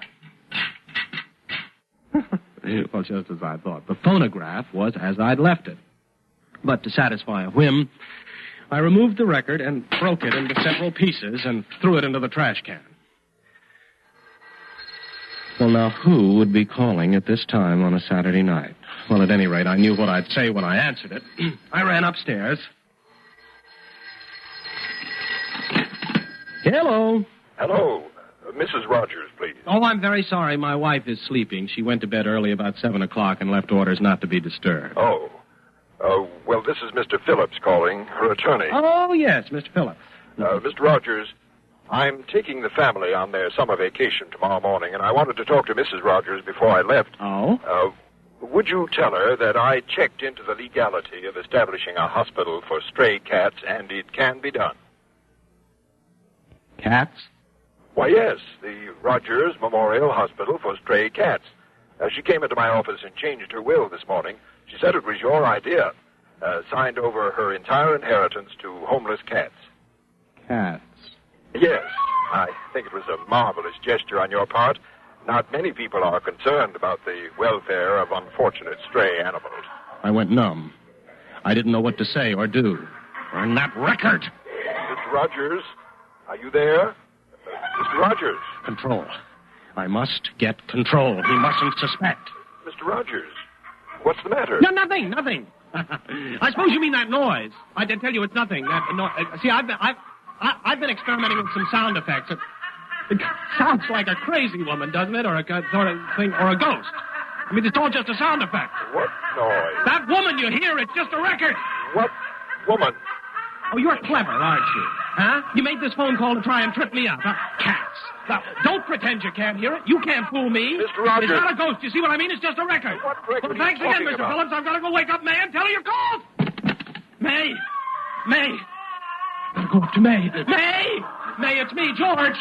Well, just as I thought. The phonograph was as I'd left it. But to satisfy a whim, I removed the record and broke it into several pieces and threw it into the trash can. Well, now, who would be calling at this time on a Saturday night? Well, at any rate, I knew what I'd say when I answered it. I ran upstairs. Hello. Hello. Mrs. Rogers, please. Oh, I'm very sorry. My wife is sleeping. She went to bed early about 7 o'clock and left orders not to be disturbed. Oh. Well, this is Mr. Phillips calling, her attorney. Oh, yes, Mr. Phillips. Mr. Rogers, I'm taking the family on their summer vacation tomorrow morning, and I wanted to talk to Mrs. Rogers before I left. Oh? Would you tell her that I checked into the legality of establishing a hospital for stray cats, and it can be done? Cats? Why, yes, the Rogers Memorial Hospital for Stray Cats. She came into my office and changed her will this morning. She said it was your idea. Signed over her entire inheritance to homeless cats. Cats? Yes, I think it was a marvelous gesture on your part. Not many people are concerned about the welfare of unfortunate stray animals. I went numb. I didn't know what to say or do. Burn that record! Mr. Rogers, are you there? Mr. Rogers. Control. I must get control. He mustn't suspect. Mr. Rogers, what's the matter? No, nothing. I suppose you mean that noise. I did tell you it's nothing. See, I've been experimenting with some sound effects. It sounds like a crazy woman, doesn't it? Or a sort of thing, or a ghost. I mean, it's all just a sound effect. What noise? That woman you hear, it's just a record. What woman? Oh, you're clever, aren't you? Huh? You made this phone call to try and trip me up. Cats. Now, don't pretend you can't hear it. You can't fool me. Mr. Rogers. It's not a ghost. You see what I mean? It's just a record. What record Well, thanks again, Mr. about? Phillips. I've got to go wake up May and tell her you called. May. Gotta go up to May. May, it's me, George.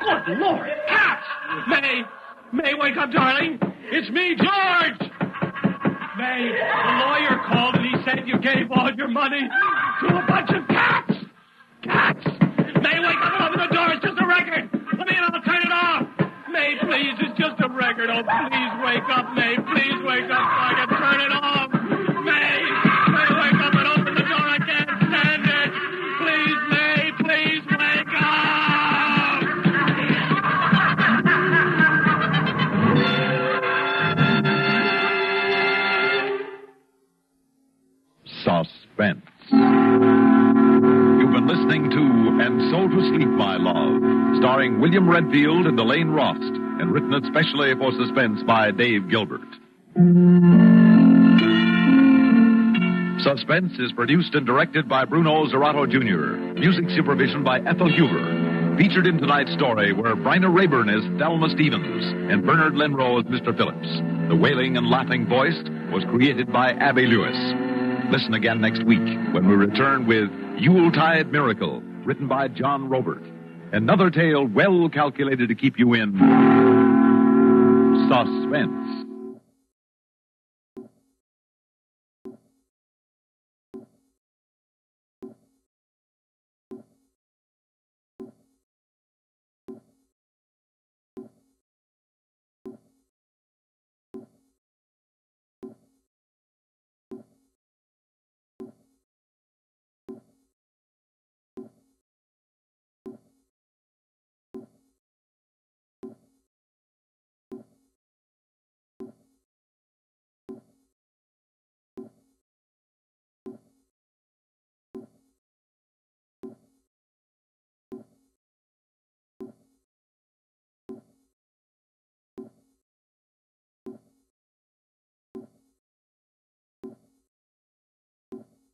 Good Lord. Cats. May, wake up, darling. It's me, George. May, the lawyer called and he said you gave all your money to a bunch of cats. Cats. May, wake up and open the door. It's just a record. Let me in, I'll turn it off. May, please, it's just a record. Oh, please wake up, May. Please wake up so I can turn it off. May, wake up and open the door. I can't stand it. Please, May, please wake up. Suspense. You've been listening to And So to Sleep, My Love, starring William Redfield and Elaine Rost, and written especially for Suspense by Dave Gilbert. Suspense is produced and directed by Bruno Zerato Jr., music supervision by Ethel Huber. Featured in tonight's story were Bryna Rayburn as Thelma Stevens and Bernard Lenrow as Mr. Phillips. The wailing and laughing voice was created by Abby Lewis. Listen again next week when we return with Yuletide Miracle, written by John Robert. Another tale well calculated to keep you in suspense.